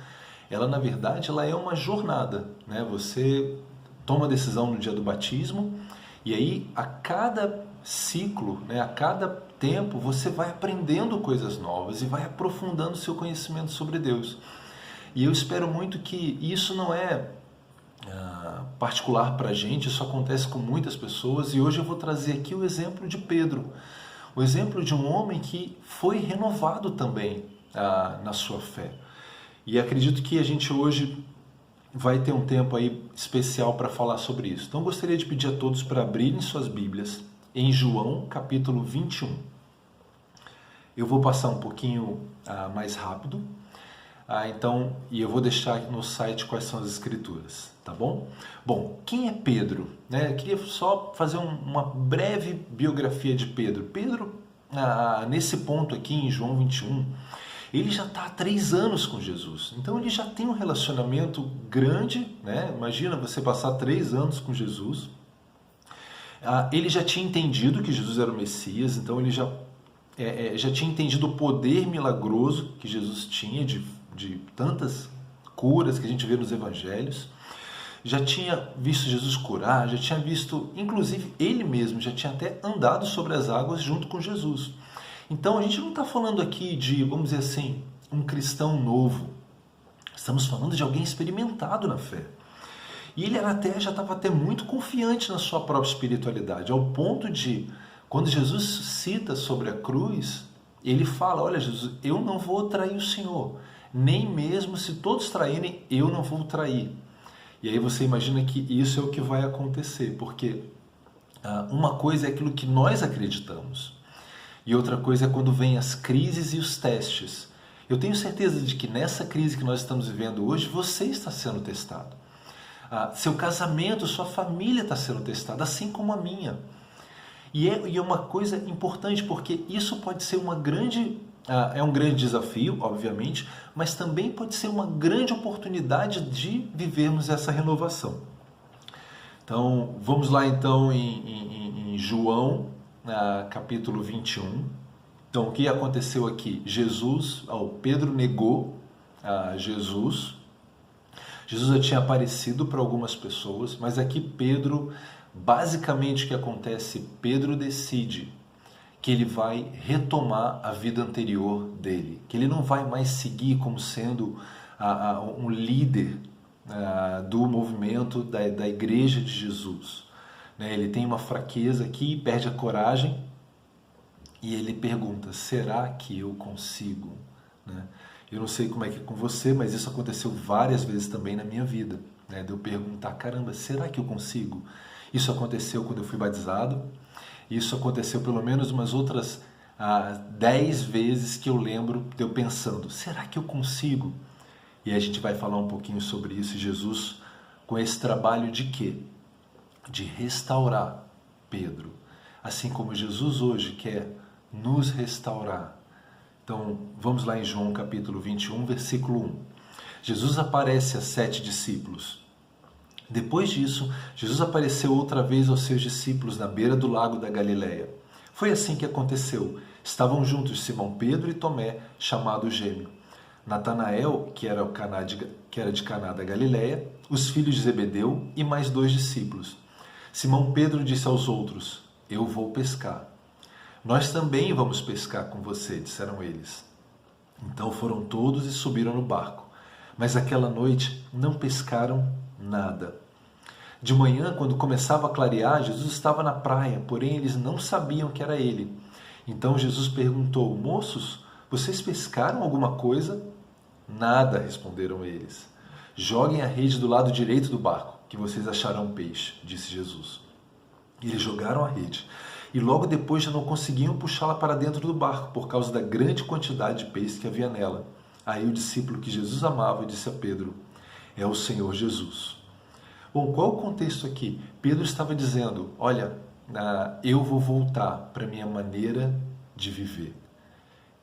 ela na verdade ela é uma jornada, né? Você toma a decisão no dia do batismo, e aí a cada ciclo, né, a cada tempo, você vai aprendendo coisas novas e vai aprofundando seu conhecimento sobre Deus. E eu espero muito que isso não é particular para a gente, isso acontece com muitas pessoas, e hoje eu vou trazer aqui o exemplo de Pedro, o exemplo de um homem que foi renovado também na sua fé. E acredito que a gente hoje vai ter um tempo aí especial para falar sobre isso. Então gostaria de pedir a todos para abrirem suas Bíblias em João capítulo 21. Eu vou passar um pouquinho mais rápido, e eu vou deixar no site quais são as escrituras, tá bom? Bom, quem é Pedro? Eu queria só fazer uma breve biografia de Pedro. Pedro, nesse ponto aqui em João 21, ele já está há 3 anos com Jesus, então ele já tem um relacionamento grande, né? Imagina você passar 3 anos com Jesus. Ele já tinha entendido que Jesus era o Messias, então ele já tinha entendido o poder milagroso que Jesus tinha de tantas curas que a gente vê nos evangelhos. Já tinha visto Jesus curar, já tinha visto, inclusive ele mesmo, já tinha até andado sobre as águas junto com Jesus. Então a gente não está falando aqui de, vamos dizer assim, um cristão novo. Estamos falando de alguém experimentado na fé. E ele já estava até muito confiante na sua própria espiritualidade, ao ponto de, quando Jesus cita sobre a cruz, ele fala: olha, Jesus, eu não vou trair o Senhor, nem mesmo se todos traírem, eu não vou trair. E aí você imagina que isso é o que vai acontecer, porque uma coisa é aquilo que nós acreditamos, e outra coisa é quando vêm as crises e os testes. Eu tenho certeza de que nessa crise que nós estamos vivendo hoje, você está sendo testado. Seu casamento, sua família está sendo testada, assim como a minha. E é uma coisa importante, porque isso pode ser um grande desafio, obviamente, mas também pode ser uma grande oportunidade de vivermos essa renovação. Então, vamos lá então em João, capítulo 21. Então, o que aconteceu aqui? Pedro negou Jesus. Jesus já tinha aparecido para algumas pessoas, mas aqui Pedro, basicamente o que acontece, Pedro decide que ele vai retomar a vida anterior dele, que ele não vai mais seguir como sendo um líder do movimento da igreja de Jesus. Ele tem uma fraqueza aqui, perde a coragem e ele pergunta: será que eu consigo? Eu não sei como é que é com você, mas isso aconteceu várias vezes também na minha vida, de eu perguntar: caramba, será que eu consigo? Isso aconteceu quando eu fui batizado, isso aconteceu pelo menos umas outras 10 vezes que eu lembro de eu pensando: será que eu consigo? E a gente vai falar um pouquinho sobre isso, Jesus, com esse trabalho de quê? De restaurar Pedro, assim como Jesus hoje quer nos restaurar. Então, vamos lá em João capítulo 21, versículo 1. Jesus aparece a 7 discípulos. Depois disso, Jesus apareceu outra vez aos seus discípulos na beira do lago da Galileia. Foi assim que aconteceu. Estavam juntos Simão Pedro e Tomé, chamado Gêmeo, Natanael, que era de Caná da Galileia, os filhos de Zebedeu e mais 2 discípulos. Simão Pedro disse aos outros: eu vou pescar. Nós também vamos pescar com você, disseram eles. Então foram todos e subiram no barco. Mas aquela noite não pescaram nada. De manhã, quando começava a clarear, Jesus estava na praia, porém eles não sabiam que era ele. Então Jesus perguntou: moços, vocês pescaram alguma coisa? Nada, responderam eles. Joguem a rede do lado direito do barco, que vocês acharão peixe, disse Jesus. Eles jogaram a rede. E logo depois já não conseguiam puxá-la para dentro do barco, por causa da grande quantidade de peixe que havia nela. Aí o discípulo que Jesus amava disse a Pedro: é o Senhor Jesus. Bom, qual o contexto aqui? Pedro estava dizendo: olha, eu vou voltar para a minha maneira de viver.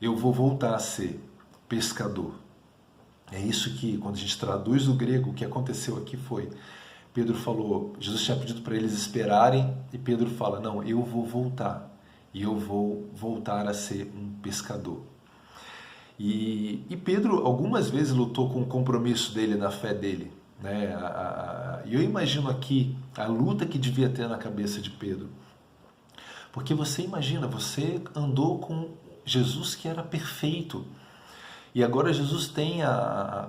Eu vou voltar a ser pescador. É isso que, quando a gente traduz do grego, o que aconteceu aqui foi: Pedro falou, Jesus tinha pedido para eles esperarem, e Pedro fala: não, eu vou voltar, e eu vou voltar a ser um pescador. E Pedro algumas vezes lutou com o compromisso dele na fé dele, E eu imagino aqui a luta que devia ter na cabeça de Pedro. Porque você imagina, você andou com Jesus que era perfeito. E agora Jesus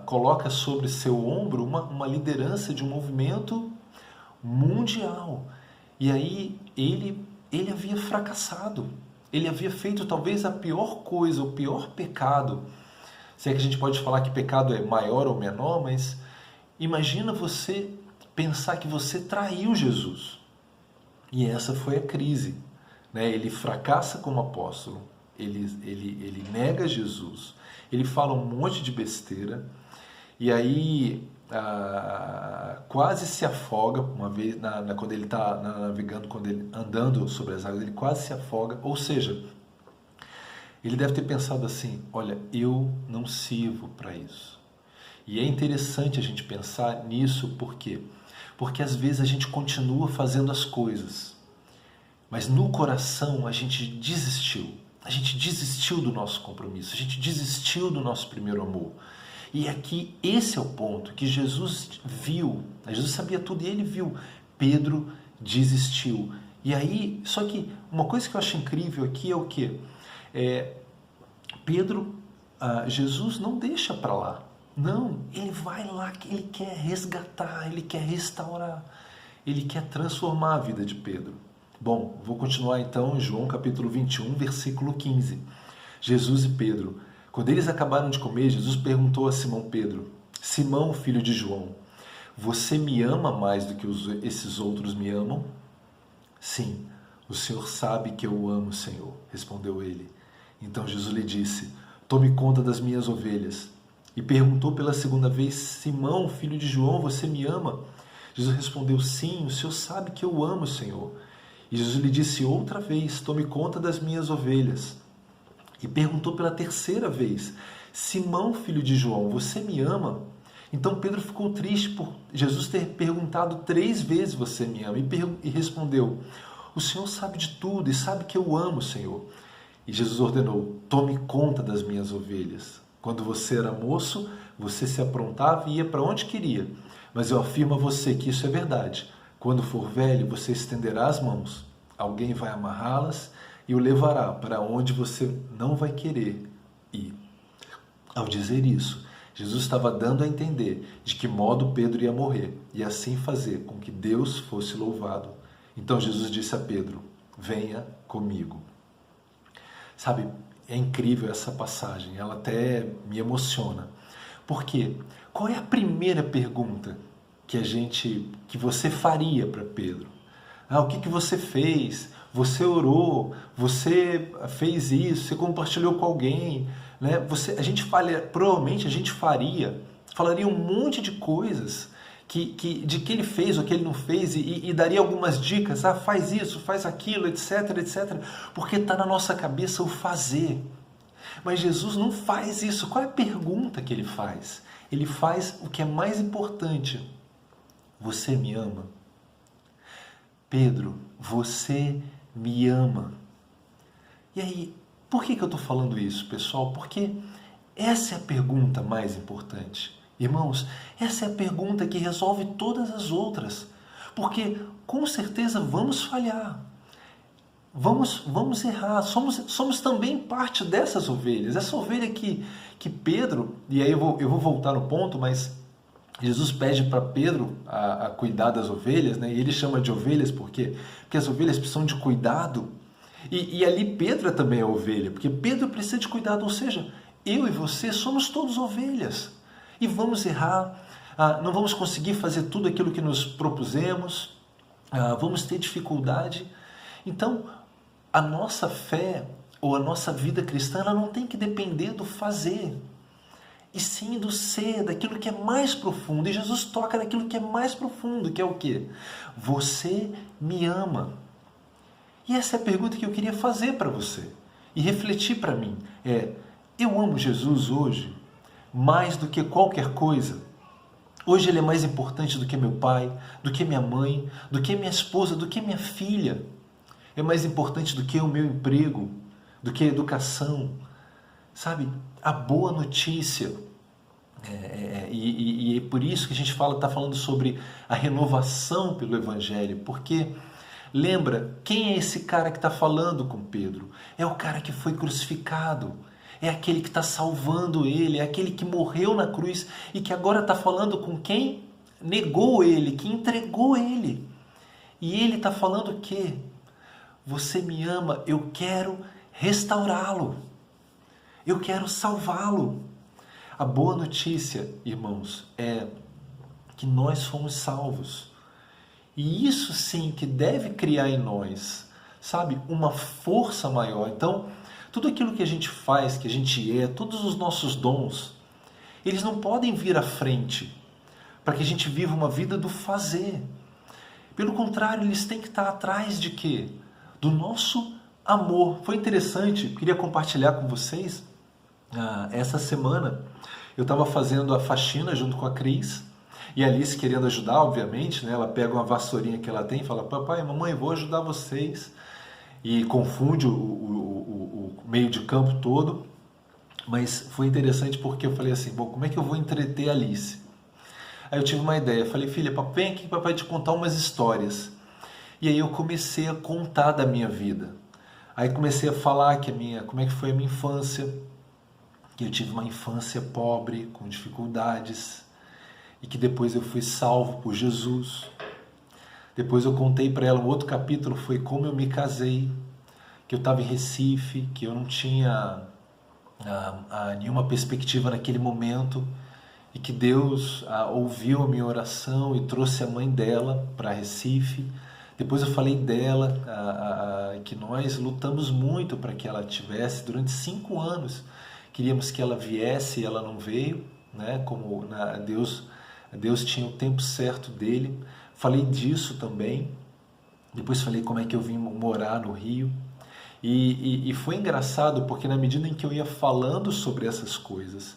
coloca sobre seu ombro uma liderança de um movimento mundial. E aí ele havia fracassado. Ele havia feito talvez a pior coisa, o pior pecado. Se é que a gente pode falar que pecado é maior ou menor, mas imagina você pensar que você traiu Jesus. E essa foi a crise, né? Ele fracassa como apóstolo, ele nega Jesus, ele fala um monte de besteira, e aí quase se afoga uma vez, quando ele está navegando, quando ele andando sobre as águas, ele quase se afoga. Ou seja, ele deve ter pensado assim: olha, eu não sirvo para isso. E é interessante a gente pensar nisso, por quê? Porque às vezes a gente continua fazendo as coisas, mas no coração a gente desistiu. A gente desistiu do nosso compromisso, a gente desistiu do nosso primeiro amor. E aqui esse é o ponto que Jesus viu. Jesus sabia tudo e ele viu. Pedro desistiu. E aí, só que uma coisa que eu acho incrível aqui é o quê? Jesus não deixa para lá. Não, ele vai lá, ele quer resgatar, ele quer restaurar, ele quer transformar a vida de Pedro. Bom, vou continuar então em João capítulo 21, versículo 15. Jesus e Pedro. Quando eles acabaram de comer, Jesus perguntou a Simão Pedro: Simão, filho de João, você me ama mais do que esses outros me amam? Sim, o Senhor sabe que eu o amo, Senhor, respondeu ele. Então Jesus lhe disse: tome conta das minhas ovelhas. E perguntou pela segunda vez: Simão, filho de João, você me ama? Jesus respondeu: sim, o Senhor sabe que eu amo, Senhor. E Jesus lhe disse outra vez: tome conta das minhas ovelhas. E perguntou pela terceira vez: Simão, filho de João, você me ama? Então Pedro ficou triste por Jesus ter perguntado 3 vezes: você me ama? E respondeu: o Senhor sabe de tudo e sabe que eu amo, Senhor. E Jesus ordenou: tome conta das minhas ovelhas. Quando você era moço, você se aprontava e ia para onde queria. Mas eu afirmo a você que isso é verdade. Quando for velho, você estenderá as mãos. Alguém vai amarrá-las e o levará para onde você não vai querer ir. Ao dizer isso, Jesus estava dando a entender de que modo Pedro ia morrer e assim fazer com que Deus fosse louvado. Então Jesus disse a Pedro: venha comigo. Sabe, é incrível essa passagem, ela até me emociona. Por quê? Qual é a primeira pergunta que você faria para Pedro? O que você fez? Você orou? Você fez isso? Você compartilhou com alguém? Né? Provavelmente a gente falaria um monte de coisas de que ele fez ou que ele não fez e daria algumas dicas. Faz isso, faz aquilo, etc, etc. Porque está na nossa cabeça o fazer. Mas Jesus não faz isso. Qual é a pergunta que ele faz? Ele faz o que é mais importante. Você me ama? Pedro, você me ama? E aí, por que eu estou falando isso, pessoal? Porque essa é a pergunta mais importante. Irmãos, essa é a pergunta que resolve todas as outras. Porque, com certeza, vamos falhar. Vamos errar. Somos também parte dessas ovelhas. Essa ovelha que Pedro... E aí eu vou voltar no ponto, mas Jesus pede para Pedro a cuidar das ovelhas, né? E ele chama de ovelhas por quê? Porque as ovelhas precisam de cuidado. E ali Pedro também é ovelha, porque Pedro precisa de cuidado. Ou seja, eu e você somos todos ovelhas. E vamos errar, não vamos conseguir fazer tudo aquilo que nos propusemos, vamos ter dificuldade. Então, a nossa fé ou a nossa vida cristã ela não tem que depender do fazer, e sim do ser, daquilo que é mais profundo. E Jesus toca naquilo que é mais profundo, que é o quê? Você me ama? E essa é a pergunta que eu queria fazer para você e refletir para mim. Eu amo Jesus hoje mais do que qualquer coisa? Hoje ele é mais importante do que meu pai, do que minha mãe, do que minha esposa, do que minha filha. É mais importante do que o meu emprego, do que a educação. Sabe, a boa notícia. E é por isso que a gente está falando sobre a renovação pelo Evangelho. Porque, lembra, quem é esse cara que está falando com Pedro? É o cara que foi crucificado. é aquele que está salvando ele, é aquele que morreu na cruz e que agora está falando com quem negou ele, que entregou ele. E ele está falando o quê? Você me ama, eu quero restaurá-lo, eu quero salvá-lo. A boa notícia, irmãos, é que nós fomos salvos. E isso sim que deve criar em nós, sabe, uma força maior. Então, tudo aquilo que a gente faz, que a gente é, todos os nossos dons, eles não podem vir à frente para que a gente viva uma vida do fazer. Pelo contrário, eles têm que estar atrás de quê? Do nosso amor. Foi interessante, queria compartilhar com vocês, essa semana eu estava fazendo a faxina junto com a Cris, e a Alice querendo ajudar, obviamente, né? Ela pega uma vassourinha que ela tem e fala, papai, mamãe, vou ajudar vocês. E confunde o meio de campo todo. Mas foi interessante porque eu falei assim, bom, como é que eu vou entreter a Alice? Aí eu tive uma ideia, falei, filha, vem aqui que papai te contar umas histórias. E aí eu comecei a contar da minha vida. Aí comecei a falar como é que foi a minha infância, que eu tive uma infância pobre, com dificuldades, e que depois eu fui salvo por Jesus. Depois eu contei para ela um outro capítulo, foi como eu me casei, que eu estava em Recife, que eu não tinha nenhuma perspectiva naquele momento, e que Deus ouviu a minha oração e trouxe a mãe dela para Recife. Depois eu falei dela, que nós lutamos muito para que ela tivesse, durante 5 anos, queríamos que ela viesse e ela não veio, né? Como Deus tinha o tempo certo dele. Falei disso também. Depois falei como é que eu vim morar no Rio. E foi engraçado porque na medida em que eu ia falando sobre essas coisas,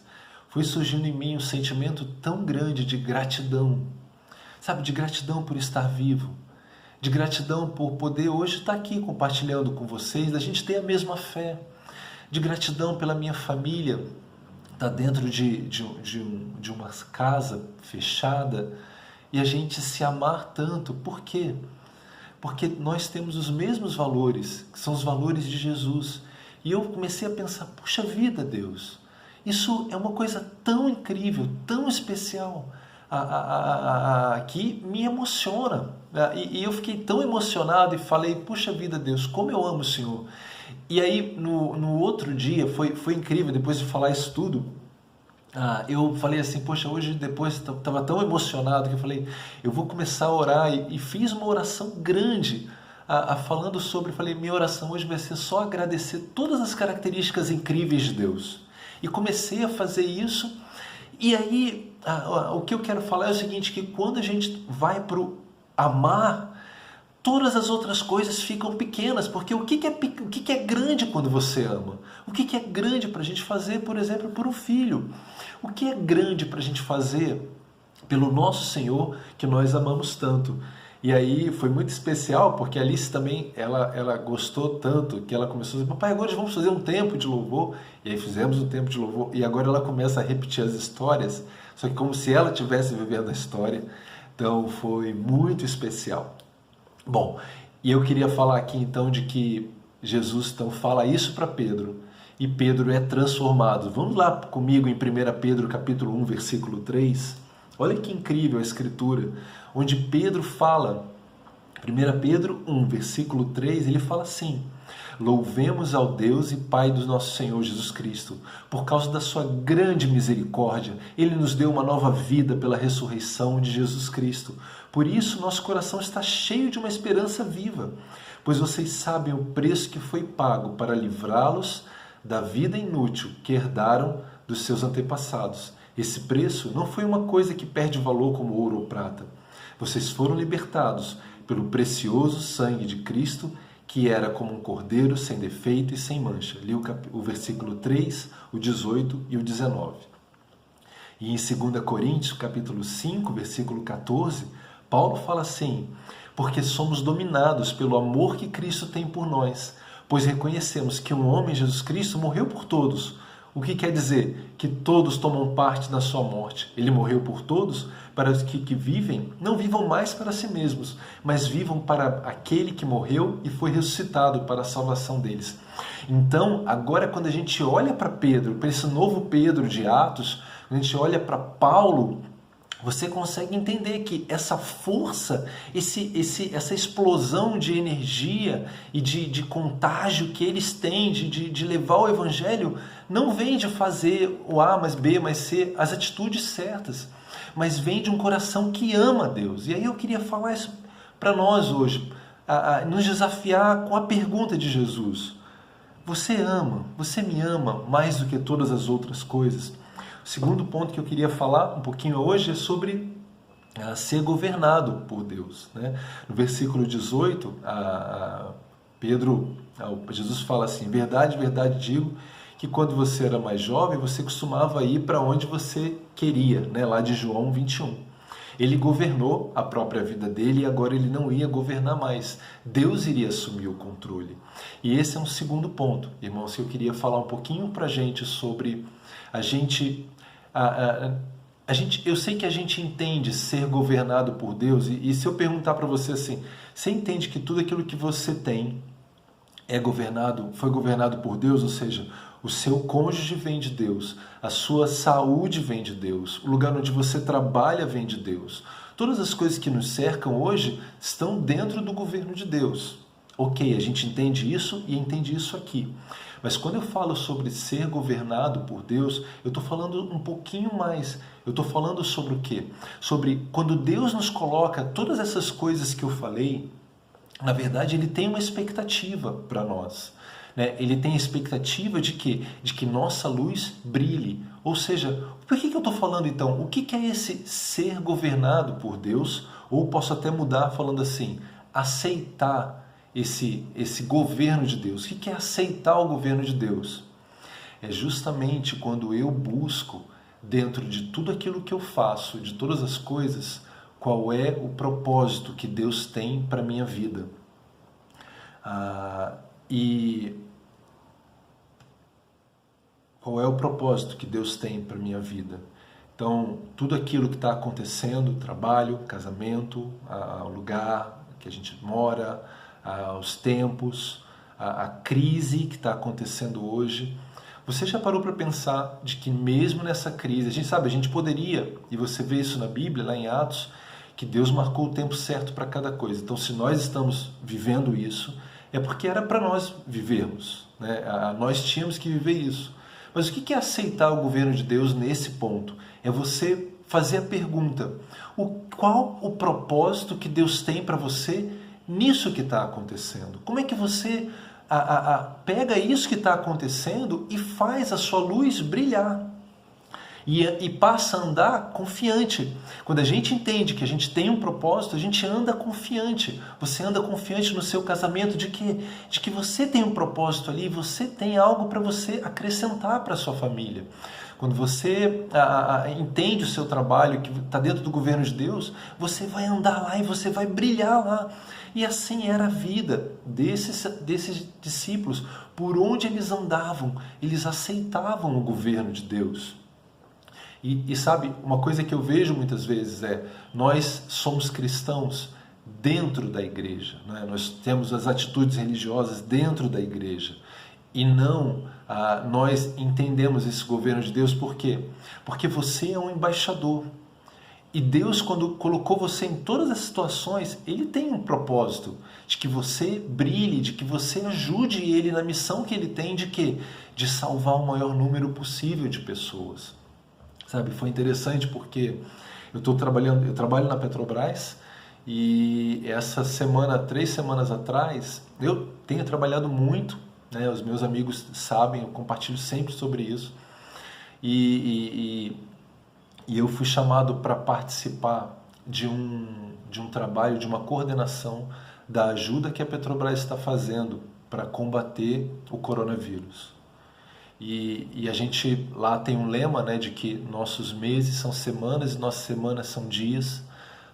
foi surgindo em mim um sentimento tão grande de gratidão. Sabe, de gratidão por estar vivo. De gratidão por poder hoje estar aqui compartilhando com vocês, da gente ter a mesma fé. De gratidão pela minha família, estar dentro de uma casa fechada e a gente se amar tanto. Por quê? Porque nós temos os mesmos valores, que são os valores de Jesus. E eu comecei a pensar, puxa vida, Deus, isso é uma coisa tão incrível, tão especial, que me emociona. E eu fiquei tão emocionado e falei, puxa vida, Deus, como eu amo o Senhor. E aí, no outro dia, foi incrível, depois de falar isso tudo, eu falei assim, poxa, hoje depois estava tão emocionado que eu falei, eu vou começar a orar, e fiz uma oração grande, falando sobre, falei, minha oração hoje vai ser só agradecer todas as características incríveis de Deus. E comecei a fazer isso, e aí, o que eu quero falar é o seguinte, que quando a gente vai para o amar, todas as outras coisas ficam pequenas, porque o que é grande quando você ama? O que é grande para a gente fazer, por exemplo, por um filho? O que é grande para a gente fazer pelo nosso Senhor, que nós amamos tanto? E aí foi muito especial, porque a Alice também, ela gostou tanto, que ela começou a dizer, papai, agora vamos fazer um tempo de louvor. E aí fizemos um tempo de louvor, e agora ela começa a repetir as histórias, só que como se ela estivesse vivendo a história. Então foi muito especial. Bom, e eu queria falar aqui então de que Jesus então fala isso para Pedro, e Pedro é transformado. Vamos lá comigo em 1 Pedro capítulo 1, versículo 3. Olha que incrível a escritura, onde Pedro fala, 1 Pedro 1, versículo 3, ele fala assim, louvemos ao Deus e Pai do nosso Senhor Jesus Cristo, por causa da sua grande misericórdia, Ele nos deu uma nova vida pela ressurreição de Jesus Cristo. Por isso, nosso coração está cheio de uma esperança viva, pois vocês sabem o preço que foi pago para livrá-los da vida inútil que herdaram dos seus antepassados. Esse preço não foi uma coisa que perde valor como ouro ou prata. Vocês foram libertados pelo precioso sangue de Cristo, que era como um cordeiro sem defeito e sem mancha. Li o versículo 3, o 18 e o 19. E em 2 Coríntios, capítulo 5, versículo 14, Paulo fala assim, porque somos dominados pelo amor que Cristo tem por nós, pois reconhecemos que um homem, Jesus Cristo, morreu por todos, O que quer dizer? Que todos tomam parte na sua morte. Ele morreu por todos, para os que vivem, não vivam mais para si mesmos, mas vivam para aquele que morreu e foi ressuscitado para a salvação deles. Então, agora quando a gente olha para Pedro, para esse novo Pedro de Atos, quando a gente olha para Paulo, você consegue entender que essa força, essa explosão de energia e de contágio que eles têm de levar o evangelho, não vem de fazer o A mais B mais C, as atitudes certas, mas vem de um coração que ama a Deus. E aí eu queria falar isso para nós hoje, nos desafiar com a pergunta de Jesus. Você me ama mais do que todas as outras coisas? O segundo ponto que eu queria falar um pouquinho hoje é sobre ser governado por Deus, né? No versículo 18, Jesus fala assim: verdade, verdade digo, que quando você era mais jovem, você costumava ir para onde você queria, né? Lá de João 21. Ele governou a própria vida dele e agora ele não ia governar mais. Deus iria assumir o controle. E esse é um segundo ponto. Irmãos, eu queria falar um pouquinho para a gente sobre eu sei que a gente entende ser governado por Deus, e se eu perguntar para você assim, você entende que tudo aquilo que você tem foi governado por Deus? Ou seja, o seu cônjuge vem de Deus, a sua saúde vem de Deus, o lugar onde você trabalha vem de Deus. Todas as coisas que nos cercam hoje estão dentro do governo de Deus. Ok, a gente entende isso e entende isso aqui. Mas quando eu falo sobre ser governado por Deus, eu estou falando um pouquinho mais. Eu estou falando sobre o quê? Sobre quando Deus nos coloca todas essas coisas que eu falei, na verdade Ele tem uma expectativa para nós. Né? Ele tem a expectativa de quê? De que nossa luz brilhe. Ou seja, por que eu estou falando então? O que é esse ser governado por Deus? Ou posso até mudar falando assim, aceitar esse governo de Deus. O que é aceitar o governo de Deus? É justamente quando eu busco, dentro de tudo aquilo que eu faço, de todas as coisas, qual é o propósito que Deus tem para a minha vida. E qual é o propósito que Deus tem para a minha vida? Então, tudo aquilo que está acontecendo, trabalho, casamento, o lugar que a gente mora, os tempos, a crise que está acontecendo hoje. Você já parou para pensar de que mesmo nessa crise, a gente poderia, e você vê isso na Bíblia, lá em Atos, que Deus marcou o tempo certo para cada coisa. Então, se nós estamos vivendo isso, é porque era para nós vivermos, né? Nós tínhamos que viver isso. Mas o que é aceitar o governo de Deus nesse ponto? É você fazer a pergunta, qual o propósito que Deus tem para você nisso que está acontecendo? Como é que você pega isso que está acontecendo e faz a sua luz brilhar? E passa a andar confiante. Quando a gente entende que a gente tem um propósito, a gente anda confiante. Você anda confiante no seu casamento de que você tem um propósito ali, você tem algo para você acrescentar para a sua família. Quando você entende o seu trabalho, que está dentro do governo de Deus, você vai andar lá e você vai brilhar lá. E assim era a vida desses discípulos. Por onde eles andavam, eles aceitavam o governo de Deus. E sabe, uma coisa que eu vejo muitas vezes nós somos cristãos dentro da igreja, né? Nós temos as atitudes religiosas dentro da igreja. E não nós entendemos esse governo de Deus. Por quê? Porque você é um embaixador. E Deus, quando colocou você em todas as situações, Ele tem um propósito de que você brilhe, de que você ajude Ele na missão que Ele tem de quê? De salvar o maior número possível de pessoas. Sabe, foi interessante porque eu trabalho na Petrobras e essa semana, 3 semanas atrás, eu tenho trabalhado muito, né? Os meus amigos sabem, eu compartilho sempre sobre isso. E eu fui chamado para participar de um trabalho, de uma coordenação da ajuda que a Petrobras está fazendo para combater o coronavírus. E a gente lá tem um lema, né, de que nossos meses são semanas e nossas semanas são dias,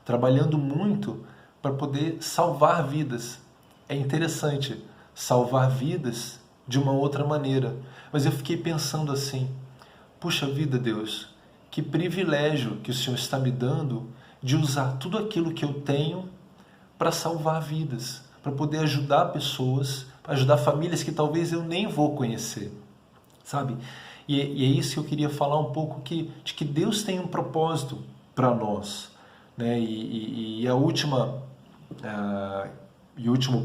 trabalhando muito para poder salvar vidas. É interessante, salvar vidas de uma outra maneira. Mas eu fiquei pensando assim, puxa vida, Deus, que privilégio que o Senhor está me dando de usar tudo aquilo que eu tenho para salvar vidas, para poder ajudar pessoas, para ajudar famílias que talvez eu nem vou conhecer, sabe? E é isso que eu queria falar um pouco, de que Deus tem um propósito para nós, né? E o último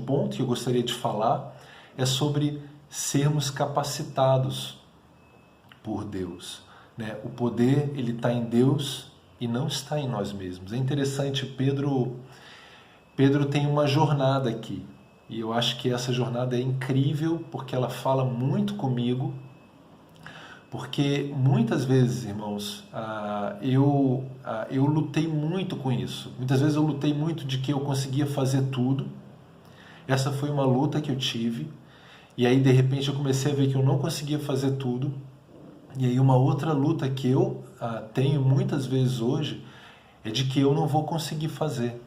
ponto que eu gostaria de falar é sobre sermos capacitados por Deus, né? O poder, ele está em Deus e não está em nós mesmos. É interessante, Pedro tem uma jornada aqui, e eu acho que essa jornada é incrível porque ela fala muito comigo, porque muitas vezes, irmãos, eu lutei muito com isso. Muitas vezes eu lutei muito de que eu conseguia fazer tudo. Essa foi uma luta que eu tive, e aí de repente eu comecei a ver que eu não conseguia fazer tudo. E aí uma outra luta que eu tenho muitas vezes hoje é de que eu não vou conseguir fazer,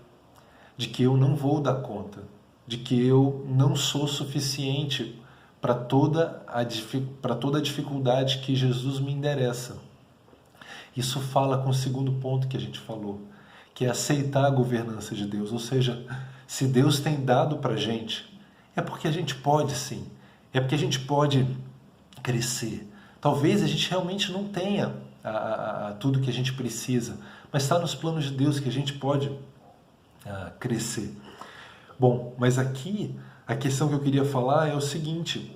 de que eu não vou dar conta, de que eu não sou suficiente para toda a dificuldade que Jesus me endereça. Isso fala com o segundo ponto que a gente falou, que é aceitar a governança de Deus. Ou seja, se Deus tem dado para a gente, é porque a gente pode sim, é porque a gente pode crescer. Talvez a gente realmente não tenha tudo que a gente precisa, mas está nos planos de Deus que a gente pode crescer. Bom, mas aqui a questão que eu queria falar é o seguinte: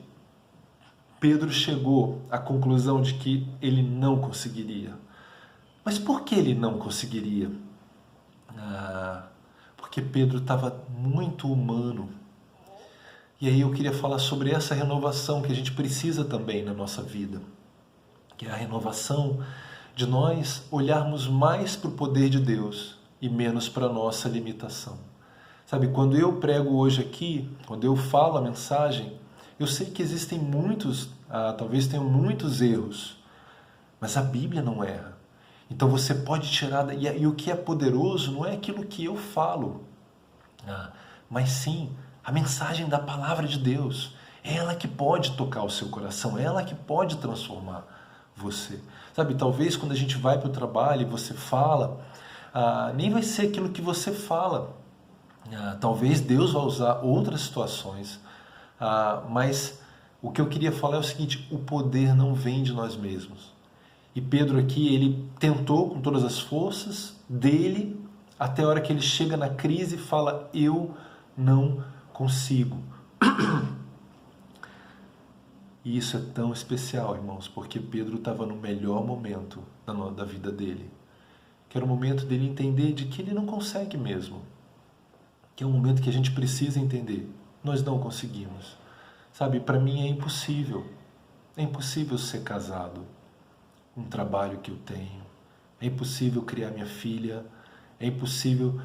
Pedro chegou à conclusão de que ele não conseguiria. Mas por que ele não conseguiria? Porque Pedro estava muito humano. E aí eu queria falar sobre essa renovação que a gente precisa também na nossa vida, que é a renovação de nós olharmos mais para o poder de Deus e menos para a nossa limitação. Sabe, quando eu prego hoje aqui, quando eu falo a mensagem, eu sei que existem muitos, talvez tenham muitos erros, mas a Bíblia não erra. Então você pode tirar, e o que é poderoso não é aquilo que eu falo, mas sim a mensagem da palavra de Deus. É ela que pode tocar o seu coração, é ela que pode transformar você. Sabe, talvez quando a gente vai para o trabalho e você fala, nem vai ser aquilo que você fala. Talvez Deus vá usar outras situações, mas o que eu queria falar é o seguinte: o poder não vem de nós mesmos. E Pedro aqui, ele tentou com todas as forças dele, até a hora que ele chega na crise e fala: eu não consigo. E isso é tão especial, irmãos, porque Pedro estava no melhor momento da vida dele, que era o momento dele entender de que ele não consegue mesmo, que é um momento que a gente precisa entender: nós não conseguimos. Sabe, para mim é impossível ser casado, um trabalho que eu tenho, é impossível criar minha filha, é impossível,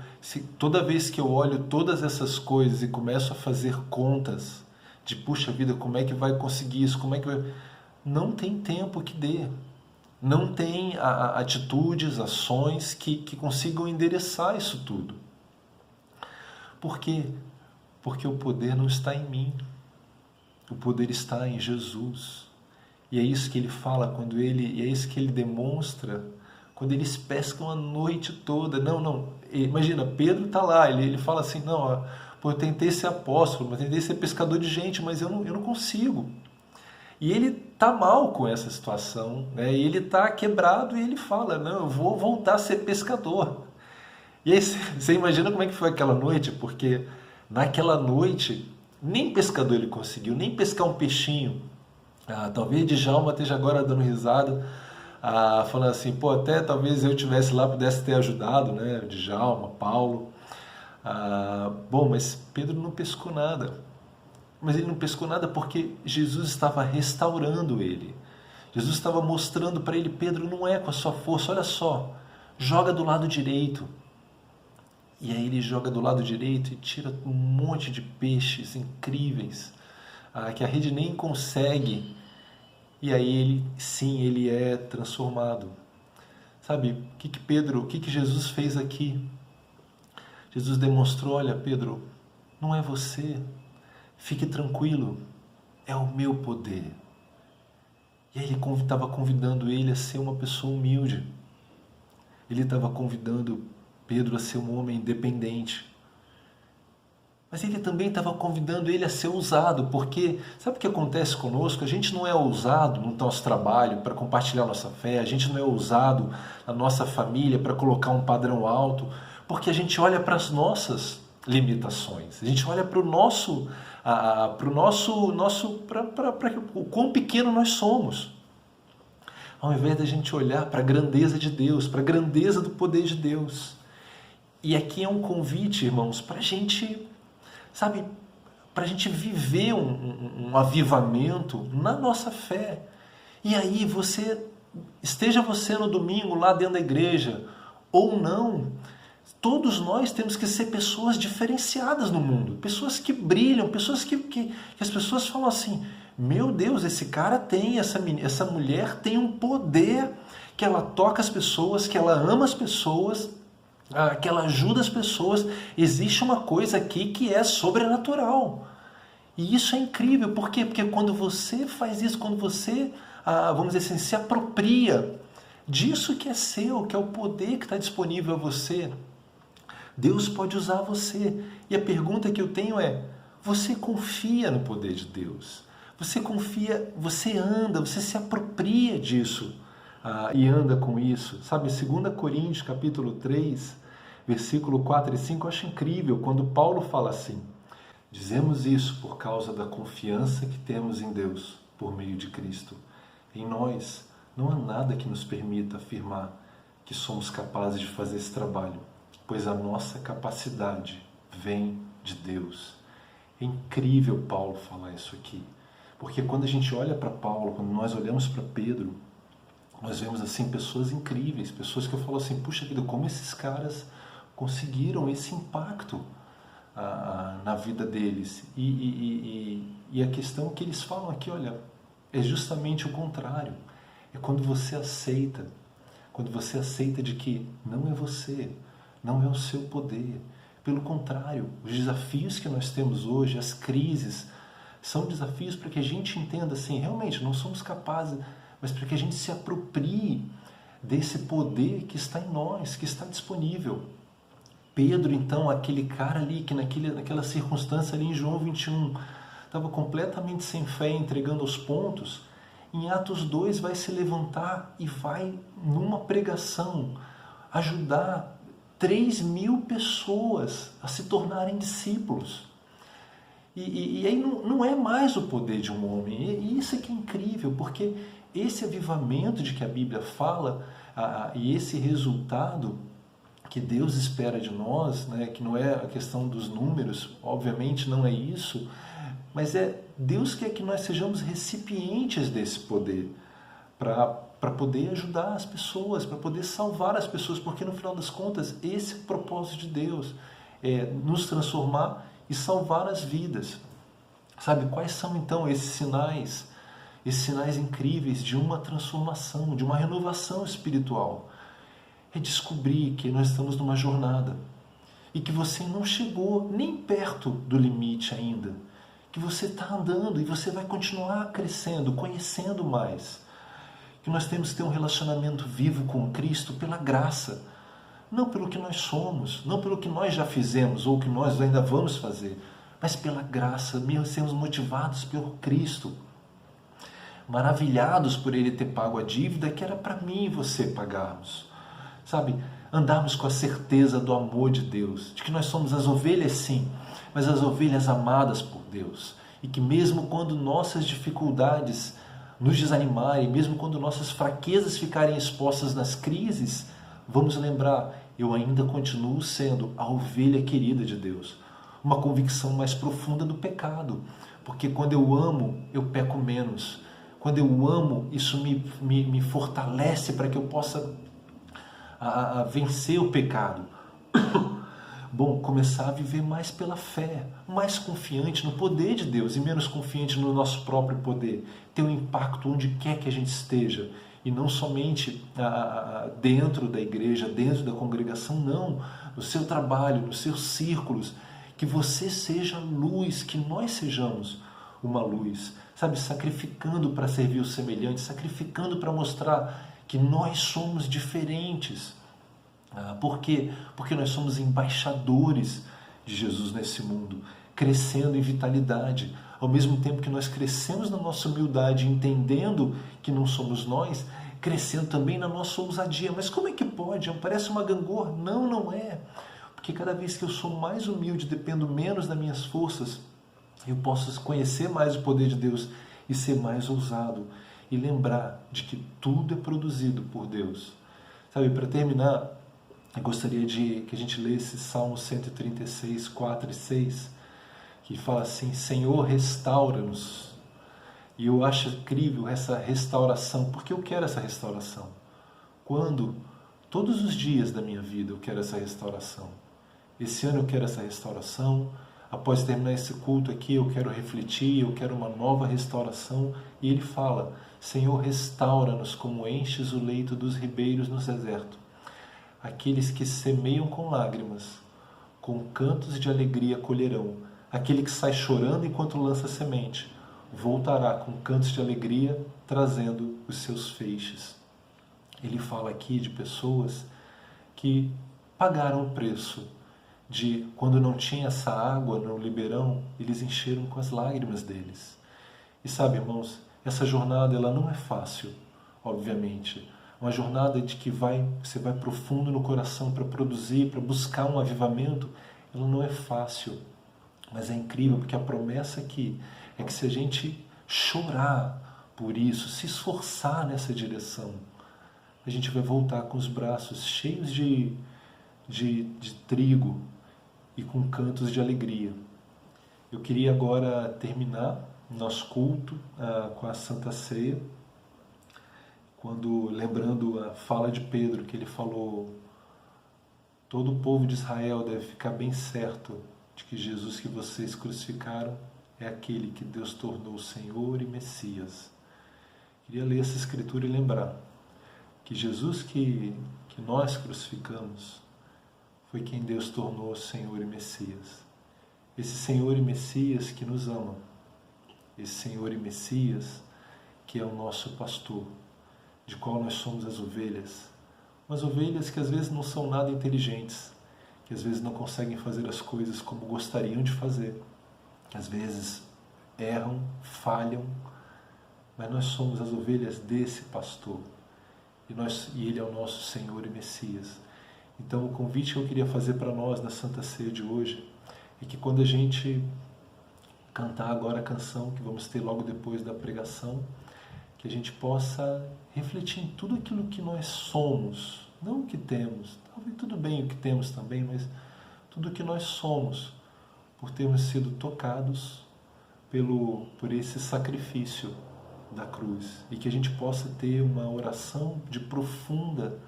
toda vez que eu olho todas essas coisas e começo a fazer contas de, puxa vida, como é que vai conseguir isso, não tem tempo que dê, não tem atitudes, ações que consigam endereçar isso tudo. Por quê? Porque o poder não está em mim, o poder está em Jesus. E é isso que ele fala e é isso que ele demonstra quando eles pescam a noite toda. Imagina, Pedro está lá, ele fala assim: não, eu tentei ser apóstolo, mas tentei ser pescador de gente, mas eu não consigo. E ele está mal com essa situação, né? E ele está quebrado e ele fala: não, eu vou voltar a ser pescador. E aí você imagina como é que foi aquela noite, porque naquela noite nem pescador ele conseguiu, nem pescar um peixinho. Talvez Djalma esteja agora dando risada, falando assim: pô, até talvez eu estivesse lá, pudesse ter ajudado, né? Djalma, Paulo. Bom, mas Pedro não pescou nada. Mas ele não pescou nada porque Jesus estava restaurando ele. Jesus estava mostrando para ele: Pedro, não é com a sua força, olha só, joga do lado direito. E aí ele joga do lado direito e tira um monte de peixes incríveis, que a rede nem consegue. E aí ele é transformado. Sabe, o que Jesus fez aqui? Jesus demonstrou: olha, Pedro, não é você, fique tranquilo, é o meu poder. E aí ele estava convidando ele a ser uma pessoa humilde. Ele estava convidando Pedro a ser um homem independente. Mas ele também estava convidando ele a ser ousado, porque sabe o que acontece conosco? A gente não é ousado no nosso trabalho para compartilhar nossa fé, a gente não é ousado na nossa família para colocar um padrão alto, porque a gente olha para as nossas limitações, a gente olha para o quão pequeno nós somos, ao invés da gente olhar para a grandeza de Deus, para a grandeza do poder de Deus. E aqui é um convite, irmãos, para a gente, sabe, para a gente viver um avivamento na nossa fé. E aí esteja você no domingo lá dentro da igreja ou não, todos nós temos que ser pessoas diferenciadas no mundo, pessoas que brilham, pessoas que as pessoas falam assim, meu Deus, esse cara tem, essa mulher tem um poder, que ela toca as pessoas, que ela ama as pessoas, que ela ajuda as pessoas. Existe uma coisa aqui que é sobrenatural. E isso é incrível. Por quê? Porque quando você faz isso, quando você, vamos dizer assim, se apropria disso que é seu, que é o poder que está disponível a você, Deus pode usar você. E a pergunta que eu tenho é, você confia no poder de Deus? Você confia, você anda, você se apropria disso e anda com isso. Sabe, 2 Coríntios capítulo 3, versículo 4 e 5, eu acho incrível quando Paulo fala assim, dizemos isso por causa da confiança que temos em Deus por meio de Cristo. Em nós não há nada que nos permita afirmar que somos capazes de fazer esse trabalho, pois a nossa capacidade vem de Deus. É incrível Paulo falar isso aqui, porque quando a gente olha para Paulo, quando nós olhamos para Pedro, nós vemos assim pessoas incríveis, pessoas que eu falo assim, puxa vida, como esses caras conseguiram esse impacto na vida deles. E a questão que eles falam aqui, olha, é justamente o contrário. É quando você aceita de que não é você, não é o seu poder. Pelo contrário, os desafios que nós temos hoje, as crises, são desafios para que a gente entenda assim, realmente não somos capazes, mas para que a gente se aproprie desse poder que está em nós, que está disponível. Pedro, então, aquele cara ali, que naquela circunstância ali em João 21, estava completamente sem fé, entregando os pontos, em Atos 2 vai se levantar e vai, numa pregação, ajudar 3.000 pessoas a se tornarem discípulos. E aí não é mais o poder de um homem. E isso é que é incrível, porque esse avivamento de que a Bíblia fala, e esse resultado que Deus espera de nós, né, que não é a questão dos números, obviamente não é isso, mas Deus quer que nós sejamos recipientes desse poder, para poder ajudar as pessoas, para poder salvar as pessoas, porque no final das contas, esse é o propósito de Deus, é nos transformar e salvar as vidas. Sabe, quais são então esses sinais incríveis de uma transformação, de uma renovação espiritual? É descobrir que nós estamos numa jornada e que você não chegou nem perto do limite ainda, que você está andando e você vai continuar crescendo, conhecendo mais, que nós temos que ter um relacionamento vivo com Cristo pela graça, não pelo que nós somos, não pelo que nós já fizemos ou que nós ainda vamos fazer, mas pela graça, sermos motivados pelo Cristo, maravilhados por Ele ter pago a dívida que era para mim e você pagarmos. Sabe, andarmos com a certeza do amor de Deus, de que nós somos as ovelhas sim, mas as ovelhas amadas por Deus, e que mesmo quando nossas dificuldades nos desanimarem, mesmo quando nossas fraquezas ficarem expostas nas crises, vamos lembrar, eu ainda continuo sendo a ovelha querida de Deus. Uma convicção mais profunda do pecado, porque quando eu amo, eu peco menos. Quando eu amo, isso me fortalece para que eu possa a vencer o pecado. Bom, começar a viver mais pela fé, mais confiante no poder de Deus e menos confiante no nosso próprio poder. Ter um impacto onde quer que a gente esteja, e não somente dentro da igreja, dentro da congregação, não, no seu trabalho, nos seus círculos, que você seja luz, que nós sejamos uma luz, sabe, sacrificando para servir o semelhante, sacrificando para mostrar que nós somos diferentes. Por quê? Porque nós somos embaixadores de Jesus nesse mundo, crescendo em vitalidade. Ao mesmo tempo que nós crescemos na nossa humildade, entendendo que não somos nós, crescendo também na nossa ousadia. Mas como é que pode? Parece uma gangorra? Não, não é. Porque cada vez que eu sou mais humilde, dependo menos das minhas forças, eu posso conhecer mais o poder de Deus e ser mais ousado. E lembrar de que tudo é produzido por Deus. Sabe, para terminar, eu gostaria que a gente lesse Salmo 136, 4 e 6, que fala assim: Senhor, restaura-nos. E eu acho incrível essa restauração, porque eu quero essa restauração. Quando? Todos os dias da minha vida eu quero essa restauração. Esse ano eu quero essa restauração. Após terminar esse culto aqui, eu quero refletir, eu quero uma nova restauração. E ele fala: Senhor, restaura-nos como enches o leito dos ribeiros no deserto. Aqueles que semeiam com lágrimas, com cantos de alegria colherão. Aquele que sai chorando enquanto lança semente, voltará com cantos de alegria, trazendo os seus feixes. Ele fala aqui de pessoas que pagaram o preço de, quando não tinha essa água no ribeirão, eles encheram com as lágrimas deles. E sabe, irmãos, essa jornada ela não é fácil, obviamente. Uma jornada de que você vai profundo no coração para produzir, para buscar um avivamento, ela não é fácil. Mas é incrível, porque a promessa aqui é que se a gente chorar por isso, se esforçar nessa direção, a gente vai voltar com os braços cheios de trigo e com cantos de alegria. Eu queria agora terminar o nosso culto com a Santa Ceia, lembrando a fala de Pedro, que ele falou: todo o povo de Israel deve ficar bem certo de que Jesus que vocês crucificaram é aquele que Deus tornou Senhor e Messias. Queria ler essa escritura e lembrar que Jesus que nós crucificamos foi quem Deus tornou Senhor e Messias. Esse Senhor e Messias que nos ama, esse Senhor e Messias que é o nosso pastor, de qual nós somos as ovelhas, umas ovelhas que às vezes não são nada inteligentes, que às vezes não conseguem fazer as coisas como gostariam de fazer, que às vezes erram, falham, mas nós somos as ovelhas desse pastor, e ele é o nosso Senhor e Messias. Então o convite que eu queria fazer para nós na Santa Ceia de hoje é que quando a gente cantar agora a canção que vamos ter logo depois da pregação, que a gente possa refletir em tudo aquilo que nós somos, não o que temos, talvez tudo bem o que temos também, mas tudo o que nós somos, por termos sido tocados por esse sacrifício da cruz, e que a gente possa ter uma oração de profunda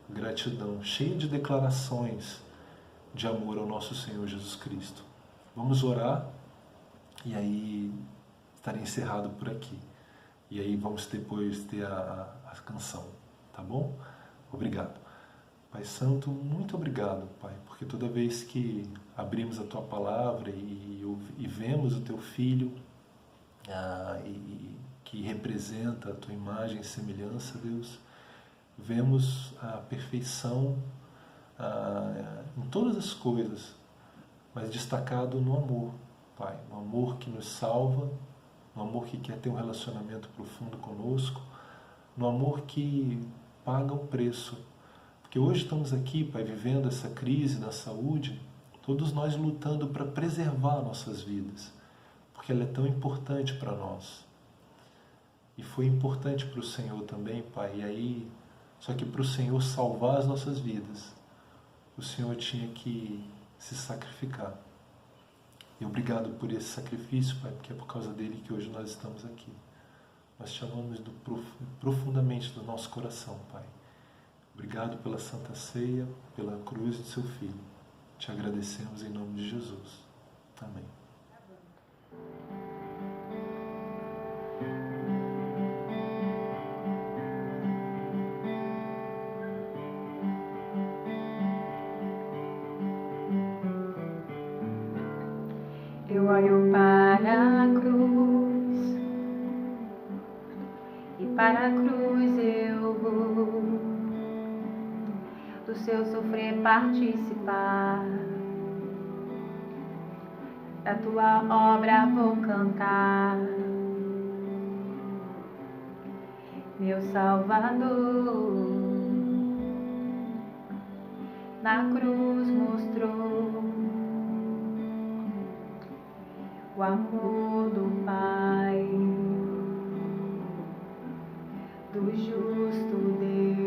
gratidão, cheia de declarações de amor ao nosso Senhor Jesus Cristo. Vamos orar e aí estarei encerrado por aqui. E aí vamos depois ter a canção, tá bom? Obrigado. Pai Santo, muito obrigado, Pai, porque toda vez que abrimos a Tua Palavra e vemos o Teu Filho, que representa a Tua imagem e semelhança, Deus, vemos a perfeição em todas as coisas, mas destacado no amor, Pai, no amor que nos salva, no amor que quer ter um relacionamento profundo conosco, no amor que paga o preço. Porque hoje estamos aqui, Pai, vivendo essa crise da saúde, todos nós lutando para preservar nossas vidas, porque ela é tão importante para nós. E foi importante para o Senhor também, Pai, e aí, só que para o Senhor salvar as nossas vidas, o Senhor tinha que se sacrificar. E obrigado por esse sacrifício, Pai, porque é por causa dele que hoje nós estamos aqui. Nós te amamos profundamente do nosso coração, Pai. Obrigado pela Santa Ceia, pela cruz de seu Filho. Te agradecemos em nome de Jesus. Amém. Eu olho para a cruz e para a cruz eu vou do seu sofrer participar, da tua obra vou cantar. Meu Salvador na cruz mostrou o amor do Pai, do justo Deus.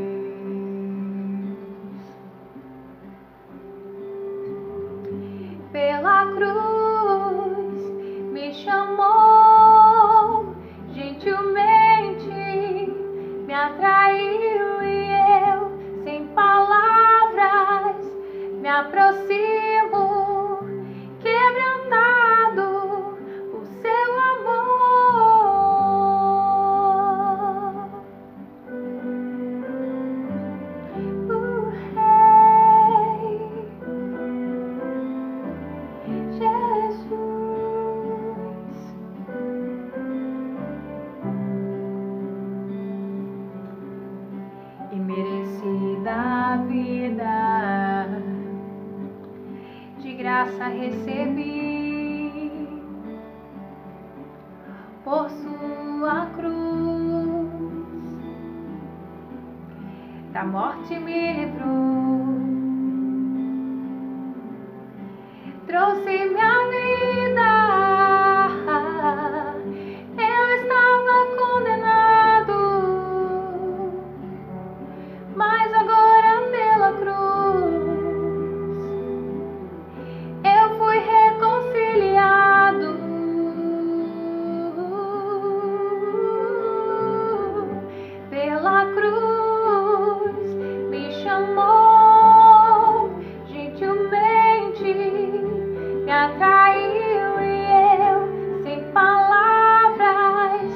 Pela cruz me chamou, gentilmente me atraiu e eu, sem palavras, me aproximo, quebrantado por seu amor. O Rei Jesus, imerecida vida, de graça recebi, por sua cruz, da morte me livrou, trouxe minha vida. Eu estava condenado, mas agora pela cruz eu fui reconciliado. Pela cruz me chamou, gentilmente me atraiu e eu, sem palavras,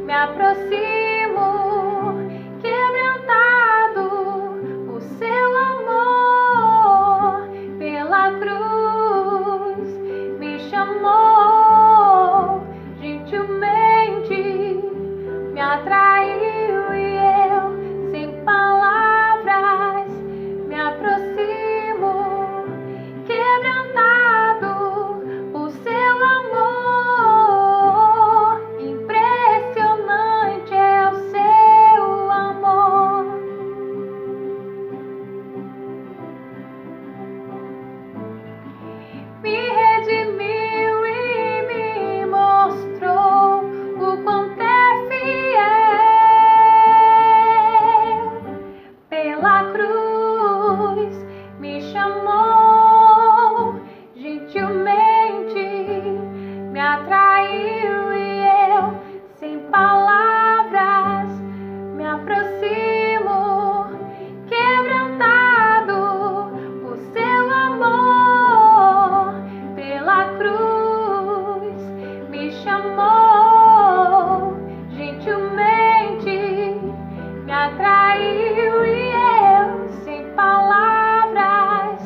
me aproximo, quebrantado por seu amor. Pela cruz me chamou, gentilmente me atraiu e eu, sem palavras, me aproximo, quebrantado por seu amor. Impressionante é o seu amor. Me redimiu e me mostrou o quanto é fiel. Pela cruz me chamou, gentilmente me atraiu e eu, sem palavras, me aproximo, quebrantado por seu amor. Pela cruz me chamou, gentilmente me atraiu e eu, sem palavras,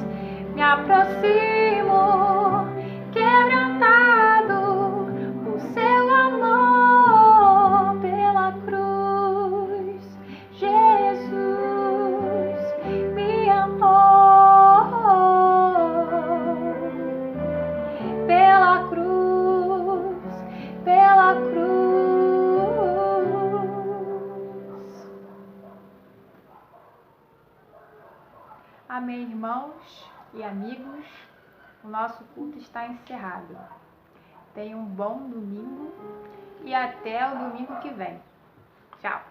me aproximo, quebrantado por seu amor. Pela cruz Jesus me amou. Pela cruz, pela cruz. Amém, irmãos e amigos. O nosso culto está encerrado. Tenha um bom domingo e até o domingo que vem. Tchau!